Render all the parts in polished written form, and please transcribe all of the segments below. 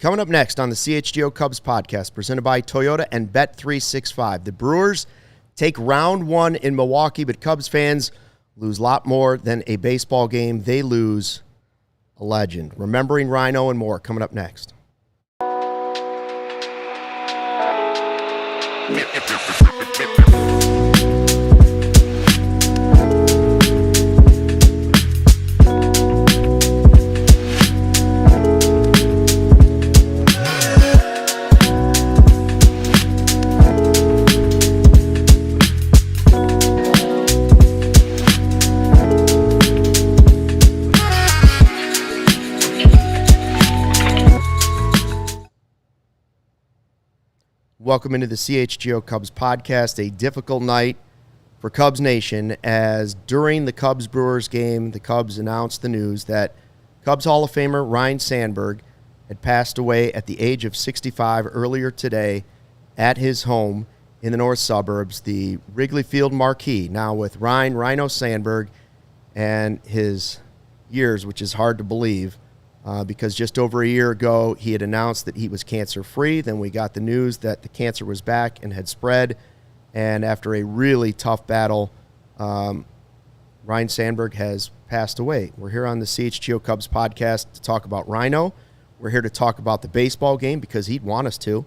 Coming up next on the CHGO Cubs podcast, presented by Toyota and Bet365. The Brewers take round one in Milwaukee, but Cubs fans lose a lot more than a baseball game. They lose a legend. Remembering Rhino and more coming up next. Welcome into the CHGO Cubs podcast. A difficult night for Cubs Nation, as during the Cubs-Brewers game, the Cubs announced the news that Cubs Hall of Famer Ryne Sandberg had passed away at the age of 65 earlier today at his home in the north suburbs, the Wrigley Field marquee, now with Rhino Sandberg and his years, which is hard to believe. Because just over a year ago, he had announced that he was cancer-free. Then we got the news that the cancer was back and had spread. And after a really tough battle, Ryne Sandberg has passed away. We're here on the CHGO Cubs podcast to talk about Rhino. We're here to talk about the baseball game because he'd want us to.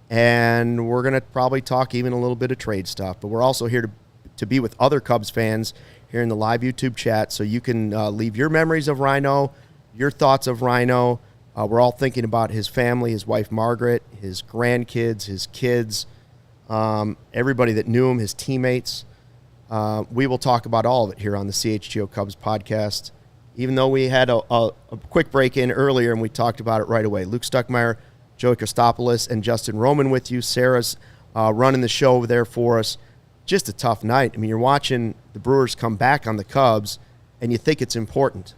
And we're going to probably talk even a little bit of trade stuff. But we're also here to be with other Cubs fans here in the live YouTube chat. So you can leave your memories of Rhino, your thoughts of Rhino. We're all thinking about his family, his wife Margaret, his grandkids, his kids, everybody that knew him, his teammates. We will talk about all of it here on the CHGO Cubs podcast, even though we had a quick break in earlier and we talked about it right away. Luke Stuckmeyer, Joey Kostopoulos, and Justin Roman with you. Sarah's running the show over there for us. Just a tough night. I mean, you're watching the Brewers come back on the Cubs, and you think it's important.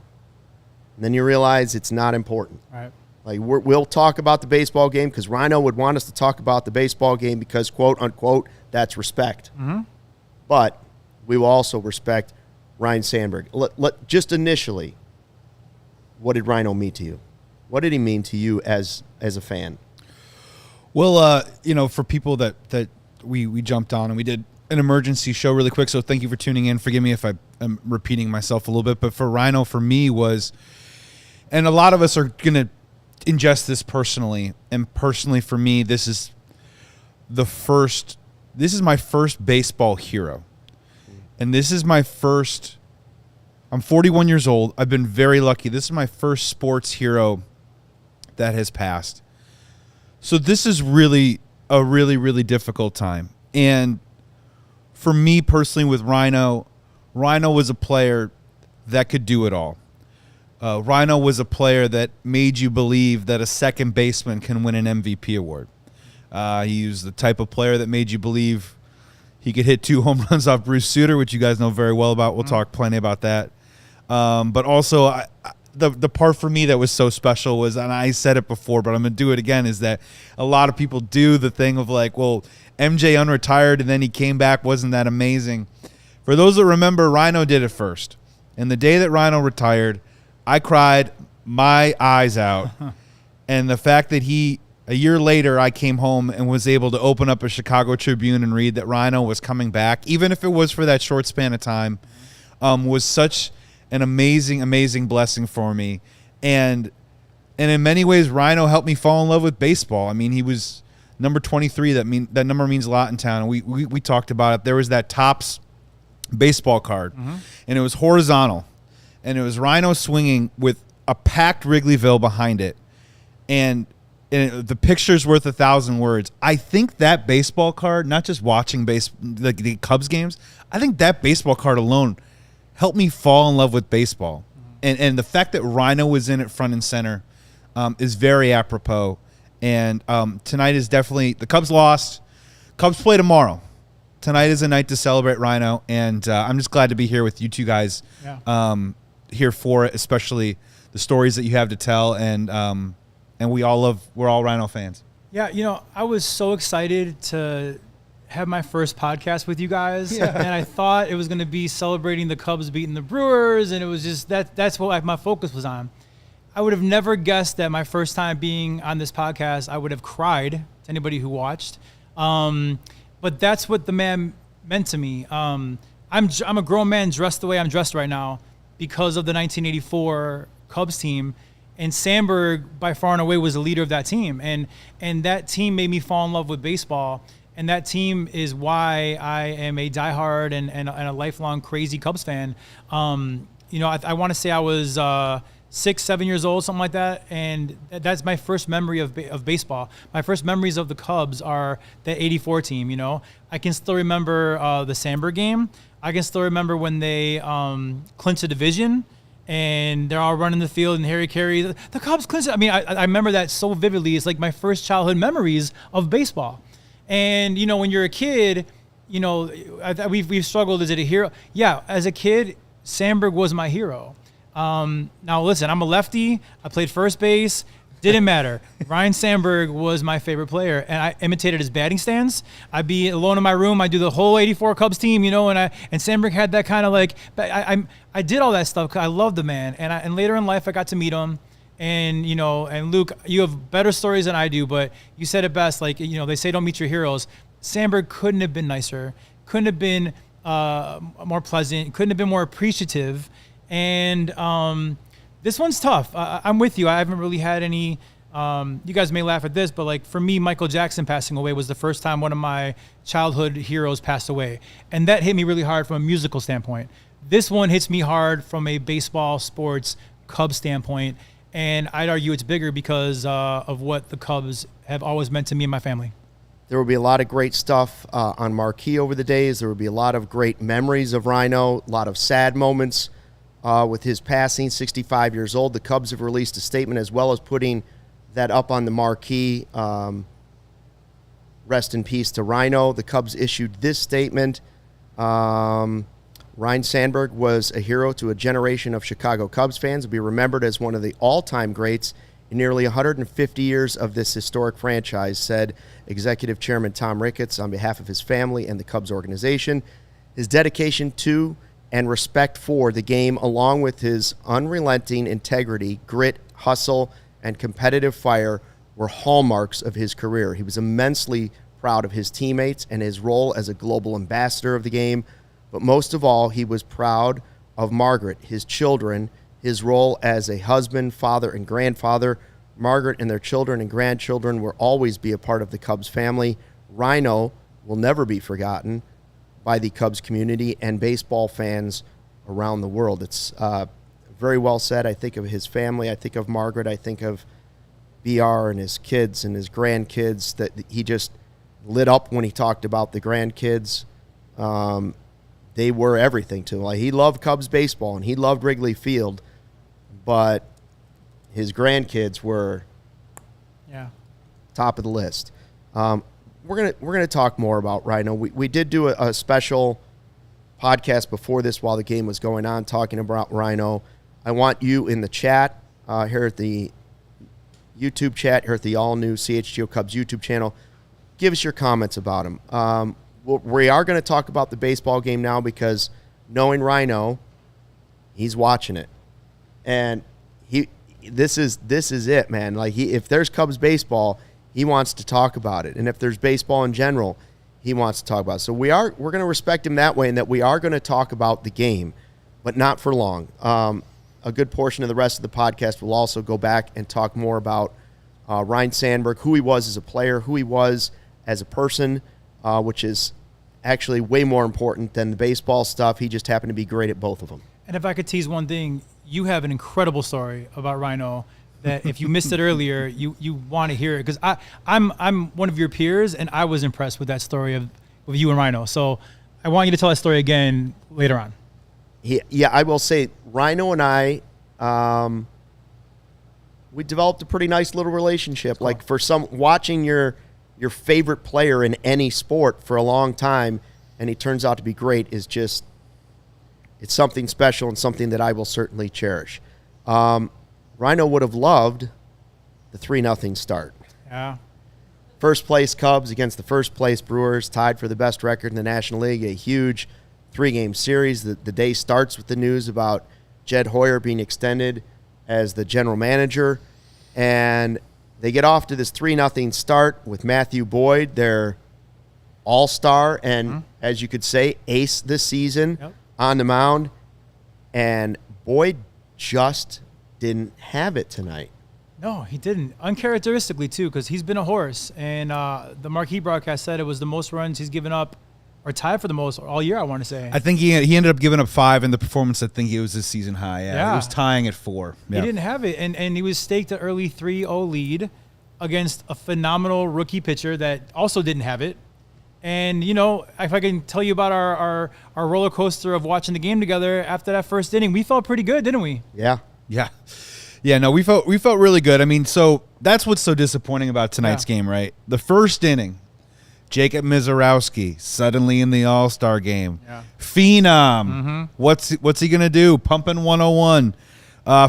And then you realize it's not important. Right. Like we'll talk about the baseball game because Rhino would want us to talk about the baseball game because, quote, unquote, that's respect. Mm-hmm. But we will also respect Ryne Sandberg. Just initially, what did Rhino mean to you? What did he mean to you as a fan? Well, for people that we jumped on and we did an emergency show really quick, so thank you for tuning in. Forgive me if I'm repeating myself a little bit, but for Rhino, for me was... And a lot of us are going to ingest this personally. And personally for me, this is my first baseball hero. And this is my first, I'm 41 years old. I've been very lucky. This is my first sports hero that has passed. So this is really a really, really difficult time. And for me personally with Rhino was a player that could do it all. Rhino was a player that made you believe that a second baseman can win an MVP award. He was the type of player that made you believe he could hit 2 home runs off Bruce Sutter, which you guys know very well about. We'll talk plenty about that. But also, the part for me that was so special was, and I said it before, but I'm going to do it again, is that a lot of people do the thing of like, well, MJ unretired and then he came back. Wasn't that amazing? For those that remember, Rhino did it first. And the day that Rhino retired, I cried my eyes out. And the fact that a year later, I came home and was able to open up a Chicago Tribune and read that Rhino was coming back, even if it was for that short span of time, was such an amazing, amazing blessing for me. And in many ways, Rhino helped me fall in love with baseball. I mean, he was number 23. That number means a lot in town. And we talked about it. There was that Topps baseball card, and it was horizontal. And it was Rhino swinging with a packed Wrigleyville behind it. And the picture's worth 1,000 words. I think that baseball card, not just watching the Cubs games, I think that baseball card alone helped me fall in love with baseball. And the fact that Rhino was in it front and center is very apropos. And tonight is definitely, the Cubs lost. Cubs play tomorrow. Tonight is a night to celebrate Rhino. And I'm just glad to be here with you two guys. Yeah. Here for it, especially the stories that you have to tell, and we're all Rhino fans. Yeah, I was so excited to have my first podcast with you guys, and I thought it was going to be celebrating the Cubs beating the Brewers, and it was just that's what my focus was on. I would have never guessed that my first time being on this podcast, I would have cried to anybody who watched. But that's what the man meant to me. I'm a grown man dressed the way I'm dressed right now because of the 1984 Cubs team. And Sandberg, by far and away, was the leader of that team. And that team made me fall in love with baseball. And that team is why I am a diehard and a lifelong crazy Cubs fan. I want to say I was 6, 7 years old, something like that. And that's my first memory of baseball. My first memories of the Cubs are that 84 team, I can still remember the Sandberg game. I can still remember when they clinched the division. And they're all running the field, and Harry Carey, the Cubs clinched it. I mean, I remember that so vividly. It's like my first childhood memories of baseball. And, when you're a kid, we've struggled. Is it a hero? Yeah, as a kid, Sandberg was my hero. Now, listen, I'm a lefty. I played first base. Didn't matter. Ryne Sandberg was my favorite player, and I imitated his batting stance. I'd be alone in my room. I'd do the whole 84 Cubs team, and Sandberg had that kind of like – I did all that stuff because I loved the man. And later in life, I got to meet him. And, and Luke, you have better stories than I do, but you said it best. Like, they say don't meet your heroes. Sandberg couldn't have been nicer, couldn't have been more pleasant, couldn't have been more appreciative. And this one's tough. I'm with you. I haven't really had any you guys may laugh at this, but like for me, Michael Jackson passing away was the first time one of my childhood heroes passed away. And that hit me really hard from a musical standpoint. This one hits me hard from a baseball, sports, Cubs standpoint. And I'd argue it's bigger because of what the Cubs have always meant to me and my family. There will be a lot of great stuff on Marquee over the days. There will be a lot of great memories of Rhino, a lot of sad moments with his passing, 65 years old. The Cubs have released a statement as well as putting that up on the Marquee. Rest in peace to Rhino. The Cubs issued this statement. Ryne Sandberg was a hero to a generation of Chicago Cubs fans. Will be remembered as one of the all-time greats in nearly 150 years of this historic franchise, said Executive Chairman Tom Ricketts on behalf of his family and the Cubs organization. His dedication to and respect for the game, along with his unrelenting integrity, grit, hustle, and competitive fire, were hallmarks of his career. He was immensely proud of his teammates and his role as a global ambassador of the game. But most of all, he was proud of Margaret, his children, his role as a husband, father, and grandfather. Margaret and their children and grandchildren will always be a part of the Cubs family. Rhino will never be forgotten by the Cubs community and baseball fans around the world. It's very well said. I think of his family. I think of Margaret. I think of BR and his kids and his grandkids, that he just lit up when he talked about the grandkids. They were everything to him. Like, he loved Cubs baseball and he loved Wrigley Field, but his grandkids were top of the list. We're gonna talk more about Rhino. We did do a special podcast before this while the game was going on, talking about Rhino. I want you in the chat here at the YouTube chat, here at the all-new CHGO Cubs YouTube channel. Give us your comments about him. We are going to talk about the baseball game now because knowing Rhino, he's watching it, and this is it, man. Like, if there's Cubs baseball, he wants to talk about it, and if there's baseball in general, he wants to talk about it. So we're going to respect him that way, and that we are going to talk about the game, but not for long. A good portion of the rest of the podcast will also go back and talk more about Ryne Sandberg, who he was as a player, who he was as a person, which is actually way more important than the baseball stuff. He just happened to be great at both of them. And if I could tease one thing, you have an incredible story about Rhino that if you missed it earlier, you want to hear it, because I'm one of your peers, and I was impressed with that story of you and Rhino. So I want you to tell that story again later on. Yeah, I will say Rhino and I, we developed a pretty nice little relationship. Cool. Like, for watching your favorite player in any sport for a long time, and he turns out to be great, is just, it's something special and something that I will certainly cherish. Rhino would have loved the 3-0 start. Yeah. First place Cubs against the first place Brewers, tied for the best record in the National League, a huge 3-game series. The day starts with the news about Jed Hoyer being extended as the general manager. And they get off to this 3-0 start with Matthew Boyd, their all-star and, as you could say, ace this season on the mound. And Boyd just didn't have it tonight. No, he didn't. Uncharacteristically, too, because he's been a horse. And the marquee broadcast said it was the most runs he's given up, or tied for the most all year, I want to say. I think he ended up giving up 5 in the performance. I think it was his season high. Yeah. He was tying at 4. He didn't have it. And he was staked an early 3-0 lead against a phenomenal rookie pitcher that also didn't have it. And, you know, if I can tell you about our roller coaster of watching the game together after that first inning, we felt pretty good, didn't we? Yeah. Yeah, no, we felt really good. I mean, so that's what's so disappointing about tonight's game, right? The first inning, Jacob Mizorowski suddenly in the All-Star game. Yeah. Phenom. What's he going to do? Pumping 101.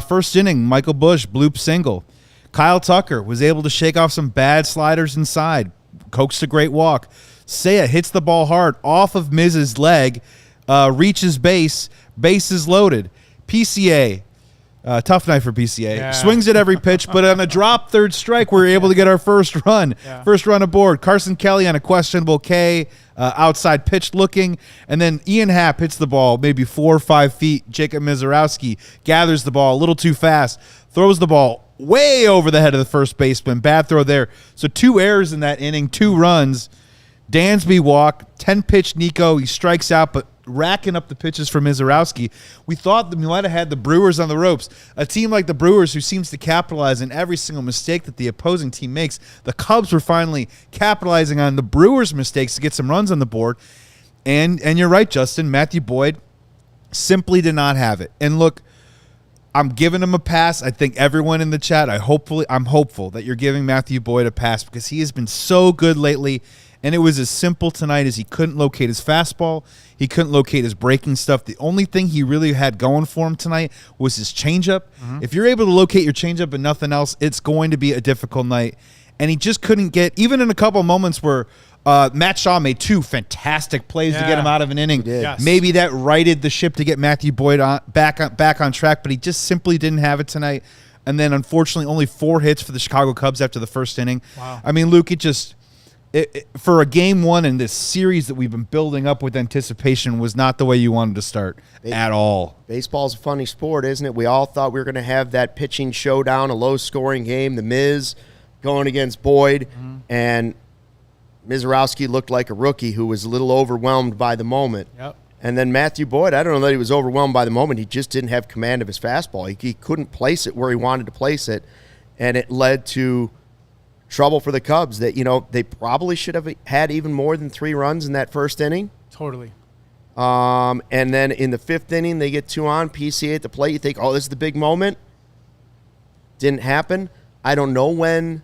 First inning, Michael Busch, bloop single. Kyle Tucker was able to shake off some bad sliders inside. Coaxed a great walk. Seiya hits the ball hard off of Miz's leg, reaches base is loaded. PCA, tough night for PCA. Yeah. Swings at every pitch, but on a drop third strike, we were able to get our first run. Yeah. First run aboard. Carson Kelly on a questionable K, outside pitch looking, and then Ian Happ hits the ball maybe 4 or 5 feet. Jacob Mizorowski gathers the ball a little too fast, throws the ball way over the head of the first baseman. Bad throw there. So 2 errors in that inning, 2 runs. Dansby walk, 10-pitch Nico. He strikes out, but racking up the pitches for Mizorowski. We thought that we might have had the Brewers on the ropes. A team like the Brewers who seems to capitalize on every single mistake that the opposing team makes. The Cubs were finally capitalizing on the Brewers' mistakes to get some runs on the board. And you're right, Justin. Matthew Boyd simply did not have it. And look, I'm giving him a pass. I think everyone in the chat, I'm hopeful that you're giving Matthew Boyd a pass because he has been so good lately. And it was as simple tonight as he couldn't locate his fastball. He couldn't locate his breaking stuff. The only thing he really had going for him tonight was his changeup. If you're able to locate your changeup and nothing else, it's going to be a difficult night. And he just couldn't get, even in a couple of moments where Matt Shaw made 2 fantastic plays to get him out of an inning. Yes. Maybe that righted the ship to get Matthew Boyd back on track, but he just simply didn't have it tonight. And then, unfortunately, only 4 hits for the Chicago Cubs after the first inning. Wow. I mean, Luke, for a game 1 in this series that we've been building up with anticipation was not the way you wanted to start at all. Baseball's a funny sport, isn't it? We all thought we were going to have that pitching showdown, a low-scoring game, the Miz going against Boyd, and Mizorowski looked like a rookie who was a little overwhelmed by the moment. Yep. And then Matthew Boyd, I don't know that he was overwhelmed by the moment. He just didn't have command of his fastball. He couldn't place it where he wanted to place it, and it led to trouble for the Cubs that, you know, they probably should have had even more than 3 runs in that first inning. Totally. And then in the 5th inning, they get 2 on, PCA at the plate. You think, oh, this is the big moment. Didn't happen. I don't know when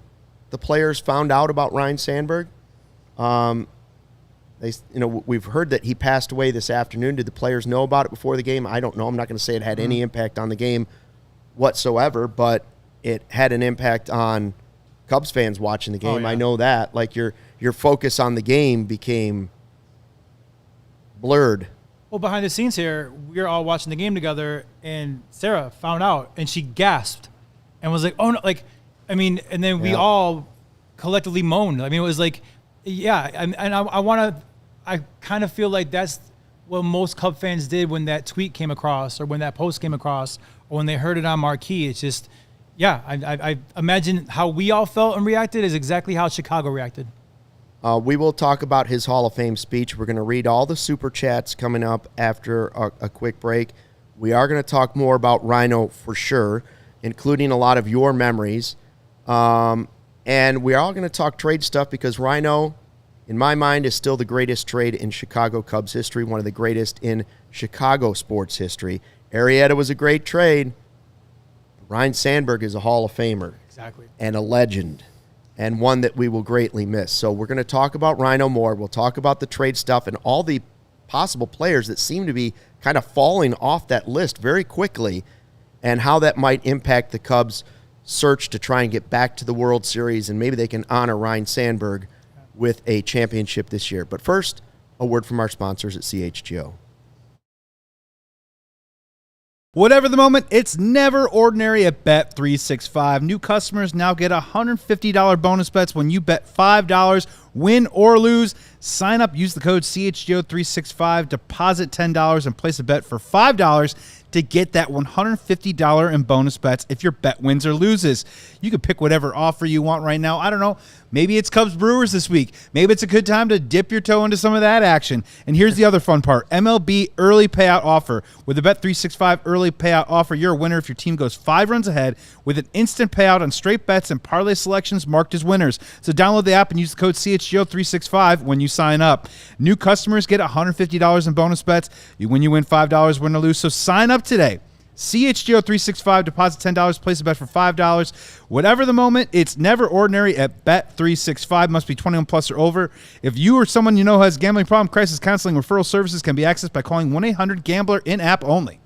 the players found out about Ryne Sandberg. We've heard that he passed away this afternoon. Did the players know about it before the game? I don't know. I'm not going to say it had any impact on the game whatsoever, but it had an impact on Cubs fans watching the game. Oh, yeah. I know that. Like your focus on the game became blurred. Well, behind the scenes here, we were all watching the game together, and Sarah found out, and she gasped and was like, oh, no, like, I mean, and then we all collectively moaned. I mean, it was like, yeah, and I kind of feel like that's what most Cub fans did when that tweet came across or when that post came across or when they heard it on Marquee. It's just, yeah, I imagine how we all felt and reacted is exactly how Chicago reacted. We will talk about his Hall of Fame speech. We're going to read all the super chats coming up after a quick break. We are going to talk more about Rhino for sure, including a lot of your memories. And we are all going to talk trade stuff because Rhino, in my mind, is still the greatest trade in Chicago Cubs history, one of the greatest in Chicago sports history. Arrieta was a great trade. Ryne Sandberg is a Hall of Famer. Exactly. And a legend, and one that we will greatly miss. So we're going to talk about Rhino more. We'll talk about the trade stuff and all the possible players that seem to be kind of falling off that list very quickly and how that might impact the Cubs' search to try and get back to the World Series, and maybe they can honor Ryne Sandberg with a championship this year. But first, a word from our sponsors at CHGO. Whatever the moment, it's never ordinary at Bet365. New customers now get $150 bonus bets when you bet $5, win or lose. Sign up, use the code CHGO365, deposit $10, and place a bet for $5 to get that $150 in bonus bets if your bet wins or loses. You can pick whatever offer you want right now. I don't know. Maybe it's Cubs Brewers this week. Maybe it's a good time to dip your toe into some of that action. And here's the other fun part. MLB early payout offer. With the Bet365 early payout offer, you're a winner if your team goes 5 runs ahead with an instant payout on straight bets and parlay selections marked as winners. So download the app and use the code CHGO365 when you sign up. New customers get $150 in bonus bets when you win $5, win or lose. So sign up today. CHGO365, deposit $10, place a bet for $5. Whatever the moment, it's never ordinary at Bet365. Must be 21 plus or over. If you or someone you know has a gambling problem, crisis counseling, referral services can be accessed by calling 1-800-GAMBLER in-app only.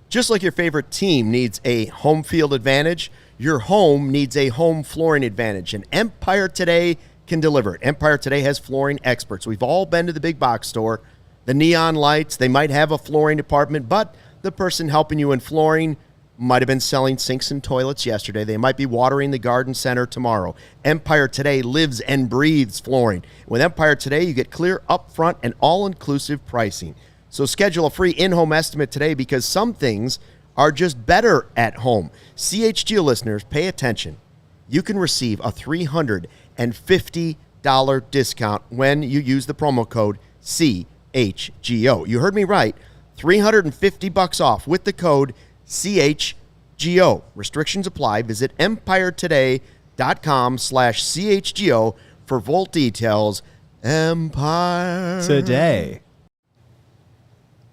Just like your favorite team needs a home field advantage, your home needs a home flooring advantage, and Empire Today can deliver it. Empire Today has flooring experts. We've all been to the big box store. The neon lights, they might have a flooring department, but the person helping you in flooring might have been selling sinks and toilets yesterday. They might be watering the garden center tomorrow. Empire Today lives and breathes flooring. With Empire Today, you get clear, upfront, and all-inclusive pricing. So schedule a free in-home estimate today because some things are just better at home. CHGO listeners, pay attention. You can receive a $350 discount when you use the promo code CHGO. You heard me right. $350 off with the code CHGO. Restrictions apply. Visit empiretoday.com/CHGO for full details. Empire Today.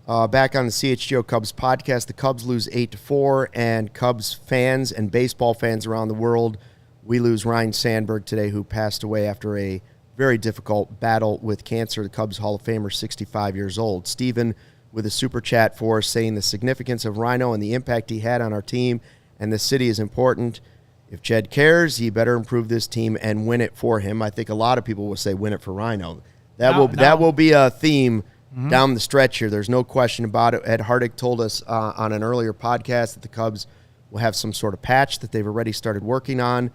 Back on the CHGO Cubs podcast, the Cubs lose 8-4, and Cubs fans and baseball fans around the world, we lose Ryne Sandberg today, who passed away after a very difficult battle with cancer. The Cubs Hall of Famer, 65 years old. Stephen with a super chat for us saying the significance of Rhino and the impact he had on our team and the city is important. If Jed cares, he better improve this team and win it for him. I think a lot of people will say win it for Rhino. That will be a theme down the stretch here. There's no question about it. Ed Hardig told us on an earlier podcast that the Cubs will have some sort of patch that they've already started working on.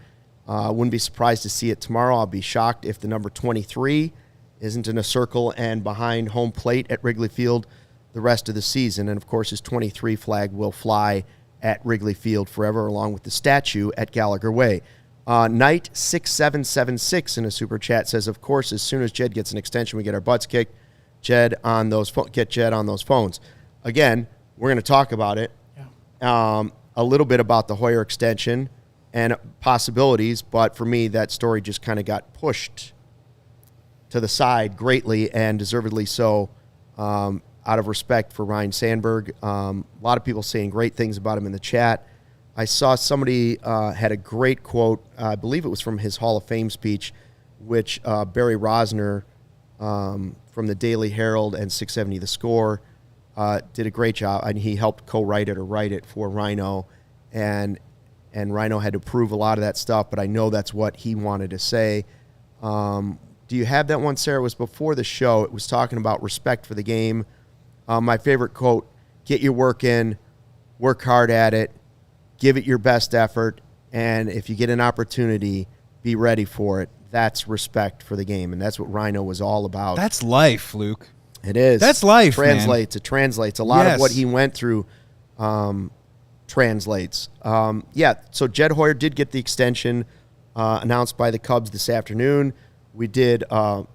Wouldn't be surprised to see it tomorrow. I'll be shocked if the number 23 isn't in a circle and behind home plate at Wrigley Field the rest of the season. And, of course, his 23 flag will fly at Wrigley Field forever, along with the statue at Gallagher Way. Knight 6776 in a super chat says, of course, as soon as Jed gets an extension, we get our butts kicked. Get Jed on those phones. Again, we're going to talk about it. Yeah. A little bit about the Hoyer extension and possibilities, but for me, that story just kind of got pushed to the side greatly, and deservedly so, out of respect for Ryne Sandberg. A lot of people saying great things about him in the chat. I saw somebody had a great quote, I believe it was from his Hall of Fame speech, which Barry Rosner from the Daily Herald and 670 The Score did a great job. And he helped co-write it or write it for Rhino, and Rhino had to prove a lot of that stuff, but I know that's what he wanted to say. Do you have that one, Sarah? It was before the show. It was talking about respect for the game. My favorite quote, get your work in, work hard at it, give it your best effort, and if you get an opportunity, be ready for it. That's respect for the game, and that's what Rhino was all about. That's life, Luke. It is. That's life, Translates. man. It translates. A lot of what he went through translates. So Jed Hoyer did get the extension announced by the Cubs this afternoon. We did an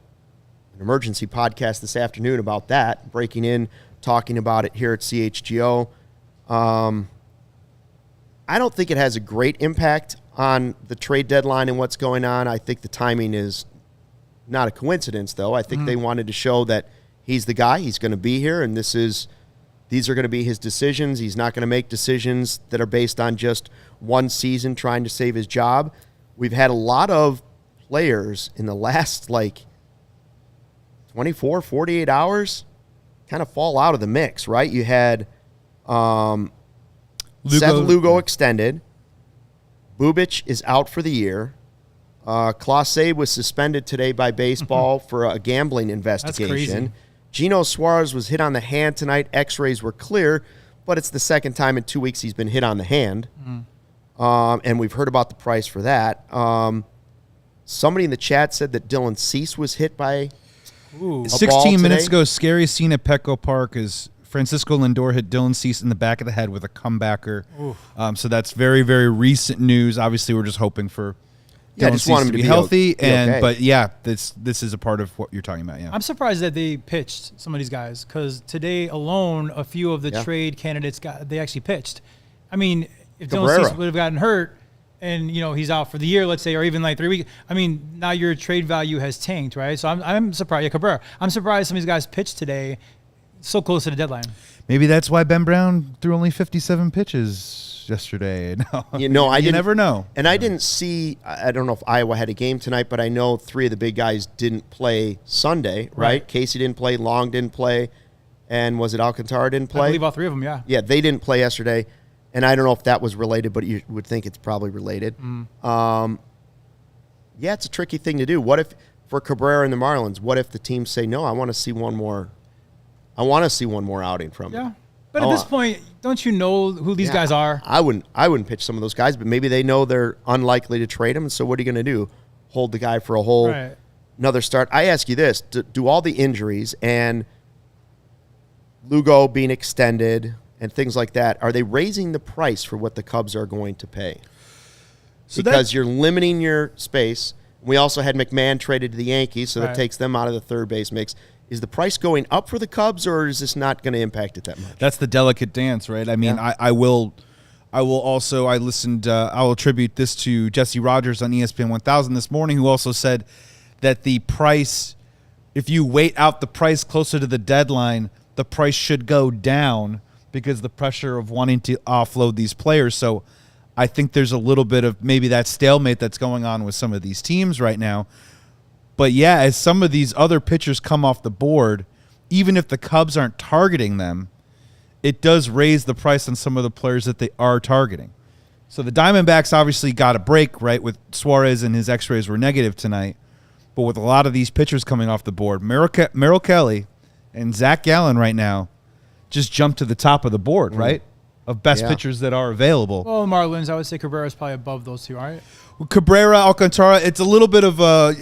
emergency podcast this afternoon about that, breaking in, talking about it here at CHGO. I don't think it has a great impact on the trade deadline and what's going on. I think the timing is not a coincidence, though. I think they wanted to show that he's the guy. He's going to be here, and these are going to be his decisions. He's not going to make decisions that are based on just one season trying to save his job. We've had a lot of players in the last, 24, 48 hours kind of fall out of the mix, right? You had Seth Lugo extended. Bubic is out for the year. Clase was suspended today by baseball for a gambling investigation. That's crazy. Gino Suarez was hit on the hand tonight. X-rays were clear, but it's the second time in 2 weeks he's been hit on the hand. And we've heard about the price for that. Somebody in the chat said that Dylan Cease was hit by a 16 minutes today. ago, scariest scene at Petco Park is Francisco Lindor hit Dylan Cease in the back of the head with a comebacker. So that's very, very recent news. Obviously, we're just hoping for Dylan just Cease want him to be to be healthy. okay. But yeah, this is a part of what you're talking about. Yeah, I'm surprised that they pitched some of these guys because today alone, a few of the trade candidates they actually pitched. I mean, if Dylan Cease would have gotten hurt and he's out for the year, let's say, or even like 3 weeks, I mean, now your trade value has tanked, right? So I'm surprised. Yeah, Cabrera. I'm surprised some of these guys pitched today so close to the deadline. maybe that's why Ben Brown threw only 57 pitches yesterday. No, I never know. And I didn't see. I don't know if Iowa had a game tonight, but I know 3 of the big guys didn't play Sunday. Right? Casey didn't play. Long didn't play, and was it Alcantara didn't play? I believe all 3 of them. Yeah. Yeah, they didn't play yesterday, and I don't know if that was related, but you would think it's probably related. Yeah, it's a tricky thing to do. What if for Cabrera and the Marlins? What if the teams say no? I want to see one more. I want to see one more outing from him. Yeah. But at this point, don't you know who these guys are? I wouldn't pitch some of those guys, but maybe they know they're unlikely to trade him. So what are you going to do? Hold the guy for a whole another start? I ask you this: do all the injuries and Lugo being extended and things like that, are they raising the price for what the Cubs are going to pay? So because you're limiting your space. We also had McMahon traded to the Yankees, so that takes them out of the third base mix. Is the price going up for the Cubs, or is this not going to impact it that much? That's the delicate dance, right? I mean, I will also, I'll attribute this to Jesse Rogers on ESPN 1000 this morning, who also said that the price, if you wait out the price closer to the deadline, the price should go down because the pressure of wanting to offload these players. So I think there's a little bit of maybe that stalemate that's going on with some of these teams right now. But yeah, as some of these other pitchers come off the board, even if the Cubs aren't targeting them, it does raise the price on some of the players that they are targeting. So the Diamondbacks obviously got a break, right, with Suarez, and his X-rays were negative tonight. But with a lot of these pitchers coming off the board, Merrill Kelly and Zach Gallen right now just jumped to the top of the board, right, of best pitchers that are available. Well, Marlins, I would say Cabrera is probably above those 2, right? Cabrera, Alcantara, it's a little bit of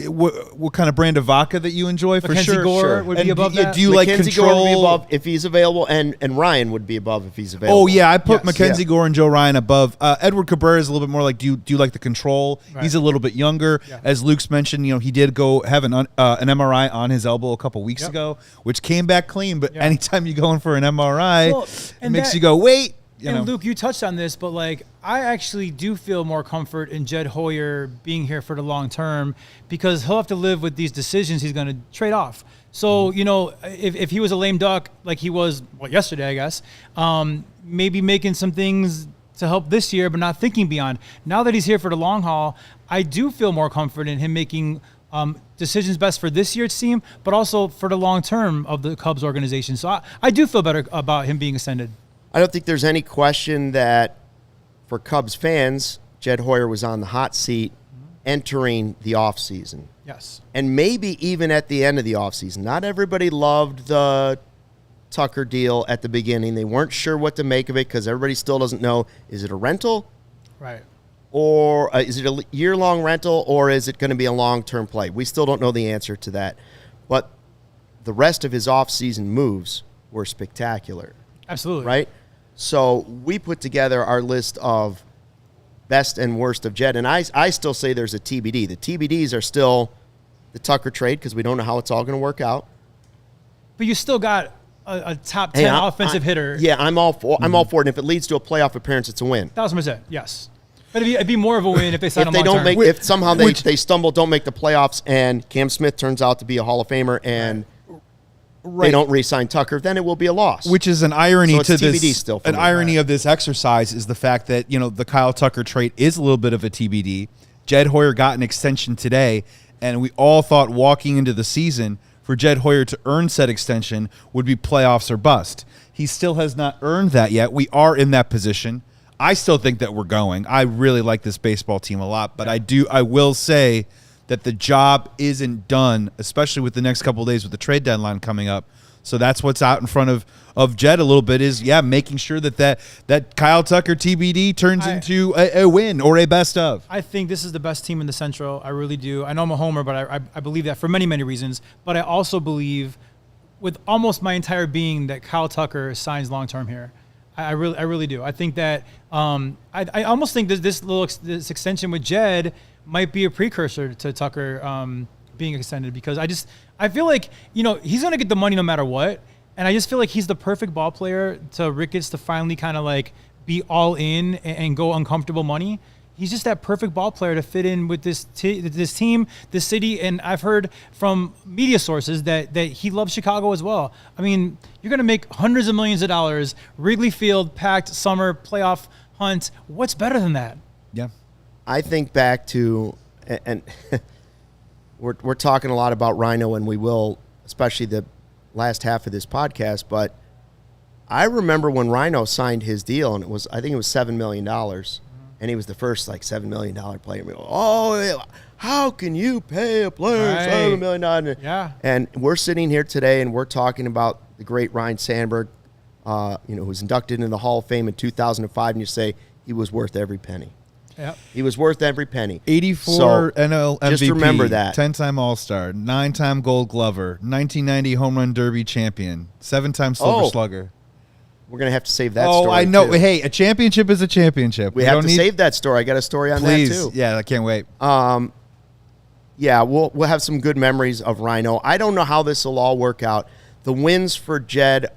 what kind of brand of vodka that you enjoy for Mackenzie sure. Gore would be above that. Do you Mackenzie like control? Gore would be above if he's available, and Ryan would be above if he's available. Oh yeah, I put Mackenzie Gore and Joe Ryan above. Edward Cabrera is a little bit more like. Do you like the control? Right. He's a little bit younger. Yeah. As Luke's mentioned, he did go have an MRI on his elbow a couple weeks ago, which came back clean. But anytime you go in for an MRI, it makes you go wait. Luke, you touched on this, but I actually do feel more comfort in Jed Hoyer being here for the long term because he'll have to live with these decisions he's going to trade off. So, if he was a lame duck like he was yesterday, I guess, maybe making some things to help this year, but not thinking beyond. Now that he's here for the long haul, I do feel more comfort in him making decisions best for this year's team, but also for the long term of the Cubs organization. So I do feel better about him being extended. I don't think there's any question that for Cubs fans, Jed Hoyer was on the hot seat entering the offseason. Yes. And maybe even at the end of the offseason. Not everybody loved the Tucker deal at the beginning. They weren't sure what to make of it because everybody still doesn't know, is it a rental? Right. Or is it a year-long rental, or is it going to be a long-term play? We still don't know the answer to that. But the rest of his offseason moves were spectacular. Absolutely. Right? So we put together our list of best and worst of Jed, and I still say there's a TBD. The TBDs are still the Tucker trade because we don't know how it's all going to work out. But you still got a top 10 offensive hitter. Yeah, I'm all for it. And if it leads to a playoff appearance, it's a win. 1,000%, yes. But it'd be more of a win if they sign him long-term. If somehow they stumble, don't make the playoffs, and Cam Smith turns out to be a Hall of Famer, and they don't re-sign Tucker, then it will be a loss. Which is an irony so to TBD this. Still an irony of this exercise is the fact that the Kyle Tucker trade is a little bit of a TBD. Jed Hoyer got an extension today, and we all thought walking into the season for Jed Hoyer to earn said extension would be playoffs or bust. He still has not earned that yet. We are in that position. I still think that we're going. I really like this baseball team a lot, but I will say that the job isn't done, especially with the next couple of days with the trade deadline coming up. So that's what's out in front of Jed a little bit is, making sure that Kyle Tucker TBD turns into a win or a best of. I think this is the best team in the Central. I really do. I know I'm a homer, but I believe that for many, many reasons. But I also believe with almost my entire being that Kyle Tucker signs long-term here. I really do. I think that I almost think that this extension with Jed might be a precursor to Tucker being extended, because I feel like, he's going to get the money no matter what. And I just feel like he's the perfect ball player to Ricketts to finally kind of like be all in and go uncomfortable money. He's just that perfect ball player to fit in with this team, this city. And I've heard from media sources that he loves Chicago as well. I mean, you're going to make hundreds of millions of dollars, Wrigley Field, packed summer playoff hunt. What's better than that? Yeah. I think back to, and we're talking a lot about Rhino, and we will, especially the last half of this podcast, but I remember when Rhino signed his deal, and I think it was $7 million, and he was the first $7 million player. We go, oh, how can you pay a player $7 million? Yeah. And we're sitting here today, and we're talking about the great Ryne Sandberg, who was inducted into the Hall of Fame in 2005, and you say he was worth every penny. Yep. He was worth every peny. 84 NL MVP. Just remember that. 10-time All-Star, 9-time Gold Glover, 1990 Home Run Derby champion, 7-time Silver Slugger. We're going to have to save that story. Oh, I know. Too. Hey, a championship is a championship. We have to save that story. I got a story on that, too. Yeah, I can't wait. Yeah, we'll have some good memories of Rhino. I don't know how this will all work out. The wins for Jed,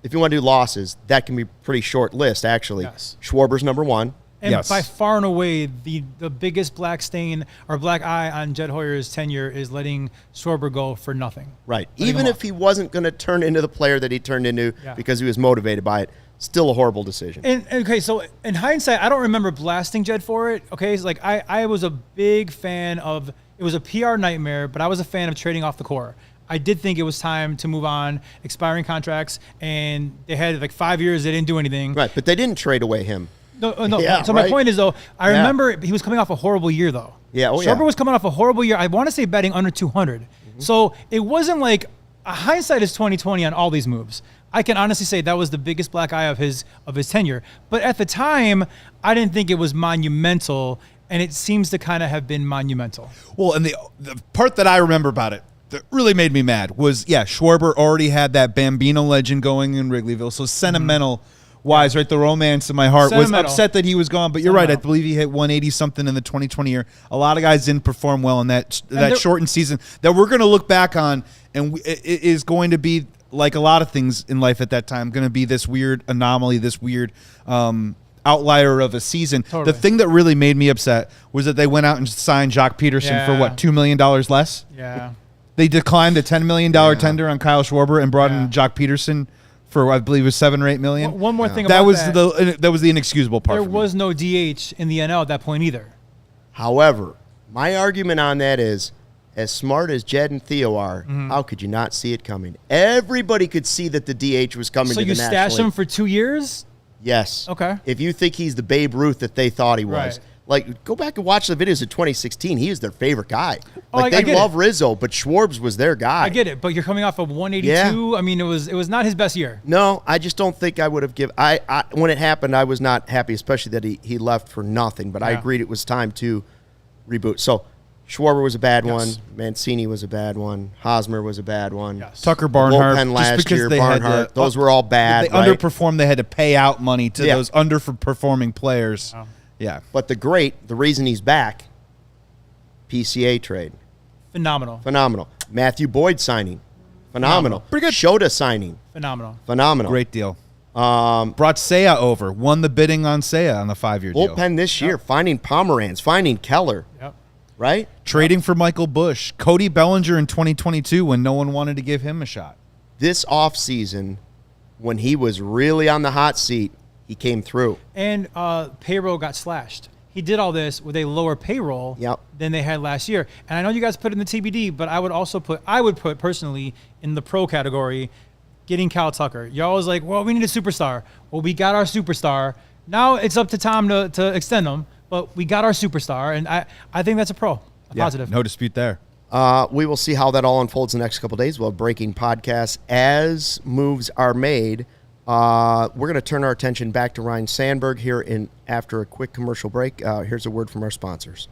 if you want to do losses, that can be a pretty short list, actually. Yes. Schwarber's number 1. And by far and away, the biggest black stain or black eye on Jed Hoyer's tenure is letting Schwarber go for nothing. Right. Even if he wasn't going to turn into the player that he turned into because he was motivated by it, still a horrible decision. And okay, so in hindsight, I don't remember blasting Jed for it. Okay, so I was a big fan of, it was a PR nightmare, but I was a fan of trading off the core. I did think it was time to move on, expiring contracts, and they had 5 years, they didn't do anything. Right, but they didn't trade away him. No. Yeah, so my point is, though, I remember he was coming off a horrible year, though. Yeah, Schwarber was coming off a horrible year. I want to say betting under 200. Mm-hmm. So it wasn't like hindsight is 20/20 on all these moves. I can honestly say that was the biggest black eye of his tenure. But at the time, I didn't think it was monumental, and it seems to kind of have been monumental. Well, and the part that I remember about it that really made me mad was, Schwarber already had that Bambino legend going in Wrigleyville, so sentimental. Wise, right? The romance in my heart was upset that he was gone, but you're right. I believe he hit 180 something in the 2020 year. A lot of guys didn't perform well in that shortened season that we're going to look back on, and it is going to be like a lot of things in life at that time, going to be this weird anomaly, this weird outlier of a season. Totally. The thing that really made me upset was that they went out and signed Jock Peterson for what, $2 million less? Yeah. They declined the $10 million tender on Kyle Schwarber and brought in Jock Peterson for I believe it was $7 or $8 million. One more thing about that was the inexcusable part. There was no DH in the NL at that point either. However, my argument on that is, as smart as Jed and Theo are, how could you not see it coming? Everybody could see that the DH was coming to the National League. So you stash him for 2 years? Yes. Okay. If you think he's the Babe Ruth that they thought he was. Right. Go back and watch the videos of 2016. He is their favorite guy. They love Rizzo, but Schwarbs was their guy. I get it, but you're coming off of 182. Yeah. I mean, it was not his best year. No, I just don't think I would have given. When it happened, I was not happy, especially that he left for nothing. But I agreed it was time to reboot. So Schwarber was a bad one. Mancini was a bad one. Hosmer was a bad one. Yes. Tucker Barnhart. Bullpen last year, Barnhart. Those were all bad. They underperformed. They had to pay out money to those underperforming players. Wow. Yeah. But the reason he's back, PCA trade. Phenomenal. Matthew Boyd signing. Phenomenal. Pretty good. Shota signing. Phenomenal. Great deal. Brought Seiya over. Won the bidding on Seiya on the 5-year deal. Bullpen this year. Finding Pomeranz. Finding Keller. Yep. Right? Trading for Michael Busch. Cody Bellinger in 2022 when no one wanted to give him a shot. This offseason, when he was really on the hot seat, he came through. And payroll got slashed. He did all this with a lower payroll than they had last year. And I know you guys put it in the TBD, but I would put personally in the pro category getting Kyle Tucker. You're always like, well, we need a superstar. Well, we got our superstar. Now it's up to Tom to extend them, but we got our superstar. And I think that's a positive. No dispute there. We will see how that all unfolds in the next couple of days. We'll have breaking podcasts as moves are made. We're going to turn our attention back to Ryne Sandberg here after a quick commercial break. Here's a word from our sponsors.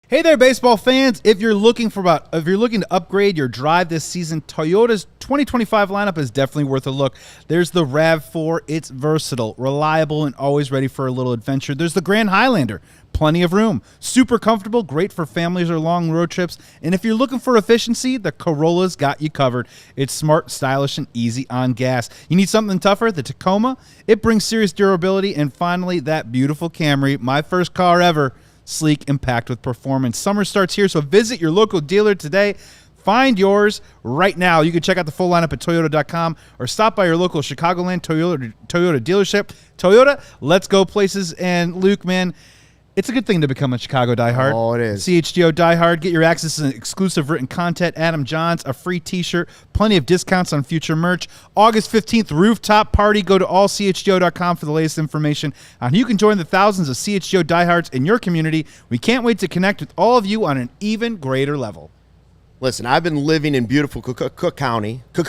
Hey there, baseball fans. If you're looking to upgrade your drive this season, Toyota's 2025 lineup is definitely worth a look. There's the RAV4. It's versatile, reliable, and always ready for a little adventure. There's the Grand Highlander. Plenty of room. Super comfortable, great for families or long road trips. And if you're looking for efficiency, the Corolla's got you covered. It's smart, stylish, and easy on gas. You need something tougher? The Tacoma. It brings serious durability. And finally, that beautiful Camry, my first car ever. Sleek and packed with performance. Summer starts here, so visit your local dealer today. Find yours right now. You can check out the full lineup at Toyota.com or stop by your local Chicagoland Toyota dealership. Toyota, let's go places. And Luke, man, it's a good thing to become a Chicago diehard. Oh, it is. CHGO diehard. Get your access to exclusive written content, Adam Johns, a free t-shirt, plenty of discounts on future merch. August 15th, rooftop party. Go to allchgo.com for the latest information on how you can join the thousands of CHGO diehards in your community. We can't wait to connect with all of you on an even greater level. Listen, I've been living in beautiful Cook County, for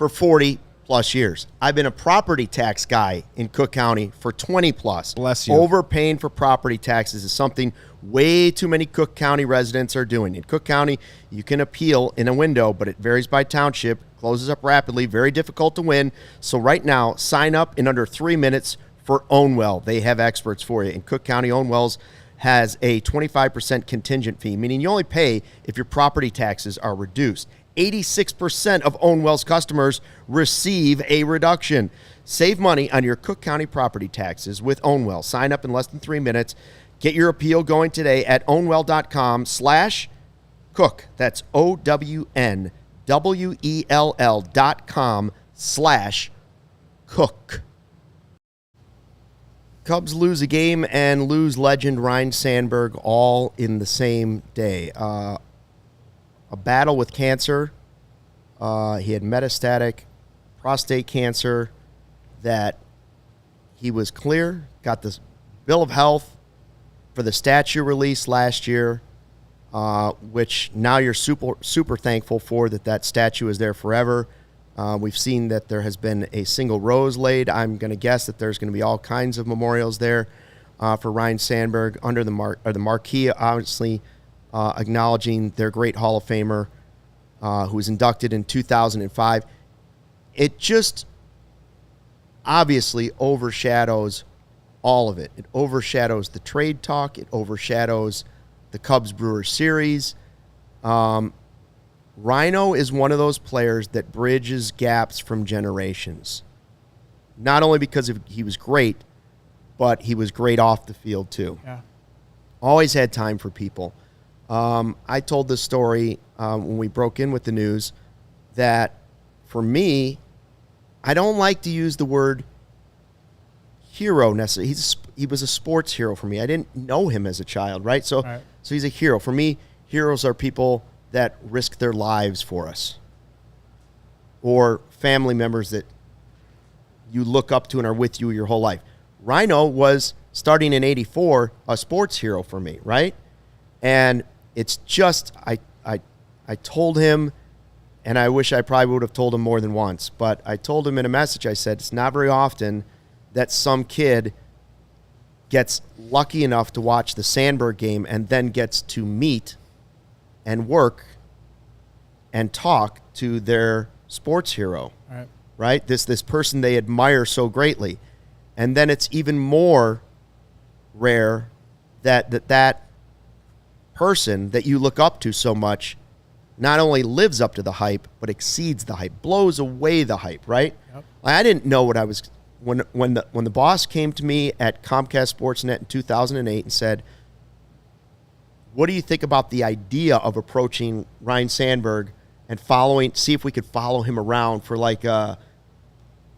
40 plus years. I've been a property tax guy in Cook County for 20 plus. Bless you. Overpaying for property taxes is something way too many Cook County residents are doing. In Cook County, you can appeal in a window, but it varies by township, closes up rapidly, very difficult to win. So right now, sign up in under 3 minutes for Ownwell. They have experts for you. In Cook County, Ownwell's has a 25% contingent fee, meaning you only pay if your property taxes are reduced. 86% of Ownwell's customers receive a reduction. Save money on your Cook County property taxes with Ownwell. Sign up in less than 3 minutes. Get your appeal going today at ownwell.com/cook. That's OWNWELL.com/cook. Cubs lose a game and lose legend Ryne Sandberg all in the same day. A battle with cancer. He had metastatic prostate cancer that he was clear, got this bill of health for the statue release last year, which now you're super thankful for that statue is there forever. We've seen that there has been a single rose laid. I'm going to guess that there's going to be all kinds of memorials there for Ryne Sandberg under the marquee, obviously acknowledging their great Hall of Famer who was inducted in 2005. It just obviously overshadows all of it. It overshadows the trade talk. It overshadows the Cubs-Brewers series. Rhino is one of those players that bridges gaps from generations. Not only because he was great, but he was great off the field too. Yeah. Always had time for people. I told this story when we broke in with the news that for me, I don't like to use the word hero necessarily. He was a sports hero for me. I didn't know him as a child, right? So he's a hero. For me, heroes are people that risk their lives for us, or family members that you look up to and are with you your whole life. Rhino was, starting in '84, a sports hero for me, right? And it's just, I told him, and I wish I probably would have told him more than once, but I told him in a message, I said, it's not very often that some kid gets lucky enough to watch the Sandberg game and then gets to meet and work and talk to their sports hero, right? This person they admire so greatly. And then it's even more rare that person that you look up to so much not only lives up to the hype, but exceeds the hype, blows away the hype, right? Yep. I didn't know what I was when the boss came to me at Comcast Sportsnet in 2008 and said, what do you think about the idea of approaching Ryne Sandberg and see if we could follow him around for like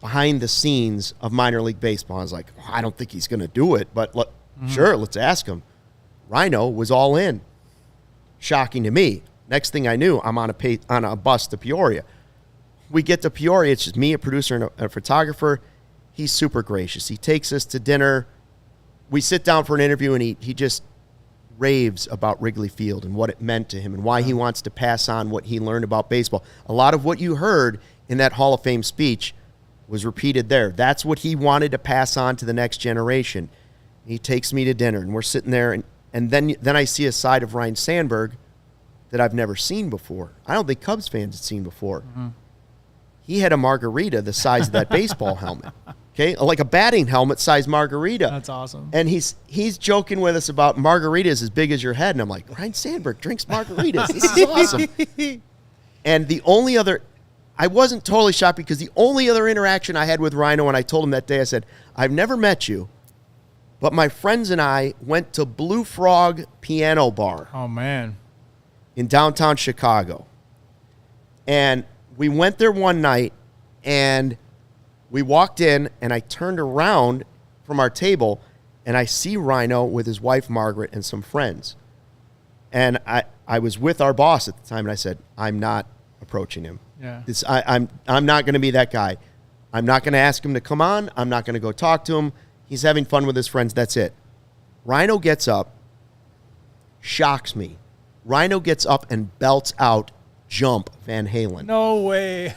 behind the scenes of minor league baseball? I was like, I don't think he's going to do it, but sure, let's ask him. Rhino was all in. Shocking to me. Next thing I knew, I'm on a bus to Peoria. We get to Peoria. It's just me, a producer, and a photographer. He's super gracious. He takes us to dinner. We sit down for an interview, and he just raves about Wrigley Field and what it meant to him and why he wants to pass on what he learned about baseball. A lot of what you heard in that Hall of Fame speech was repeated there. That's what he wanted to pass on to the next generation. He takes me to dinner, and we're sitting there, and then I see a side of Ryne Sandberg that I've never seen before. I don't think Cubs fans had seen before. Mm-hmm. He had a margarita the size of that baseball helmet. Okay, like a batting helmet size margarita. That's awesome. And he's joking with us about margaritas as big as your head, and I'm like, Ryne Sandberg drinks margaritas. This is awesome. And the only other, I wasn't totally shocked because the only other interaction I had with Rhino, and I told him that day, I said, I've never met you, but my friends and I went to Blue Frog Piano Bar. Oh, man. In downtown Chicago. And we went there one night, and we walked in, and I turned around from our table, and I see Rhino with his wife, Margaret, and some friends. And I was with our boss at the time, and I said, I'm not approaching him. Yeah. I'm not going to be that guy. I'm not going to ask him to come on. I'm not going to go talk to him. He's having fun with his friends. That's it. Rhino gets up, shocks me. Rhino gets up and belts out Jump Van Halen. No way.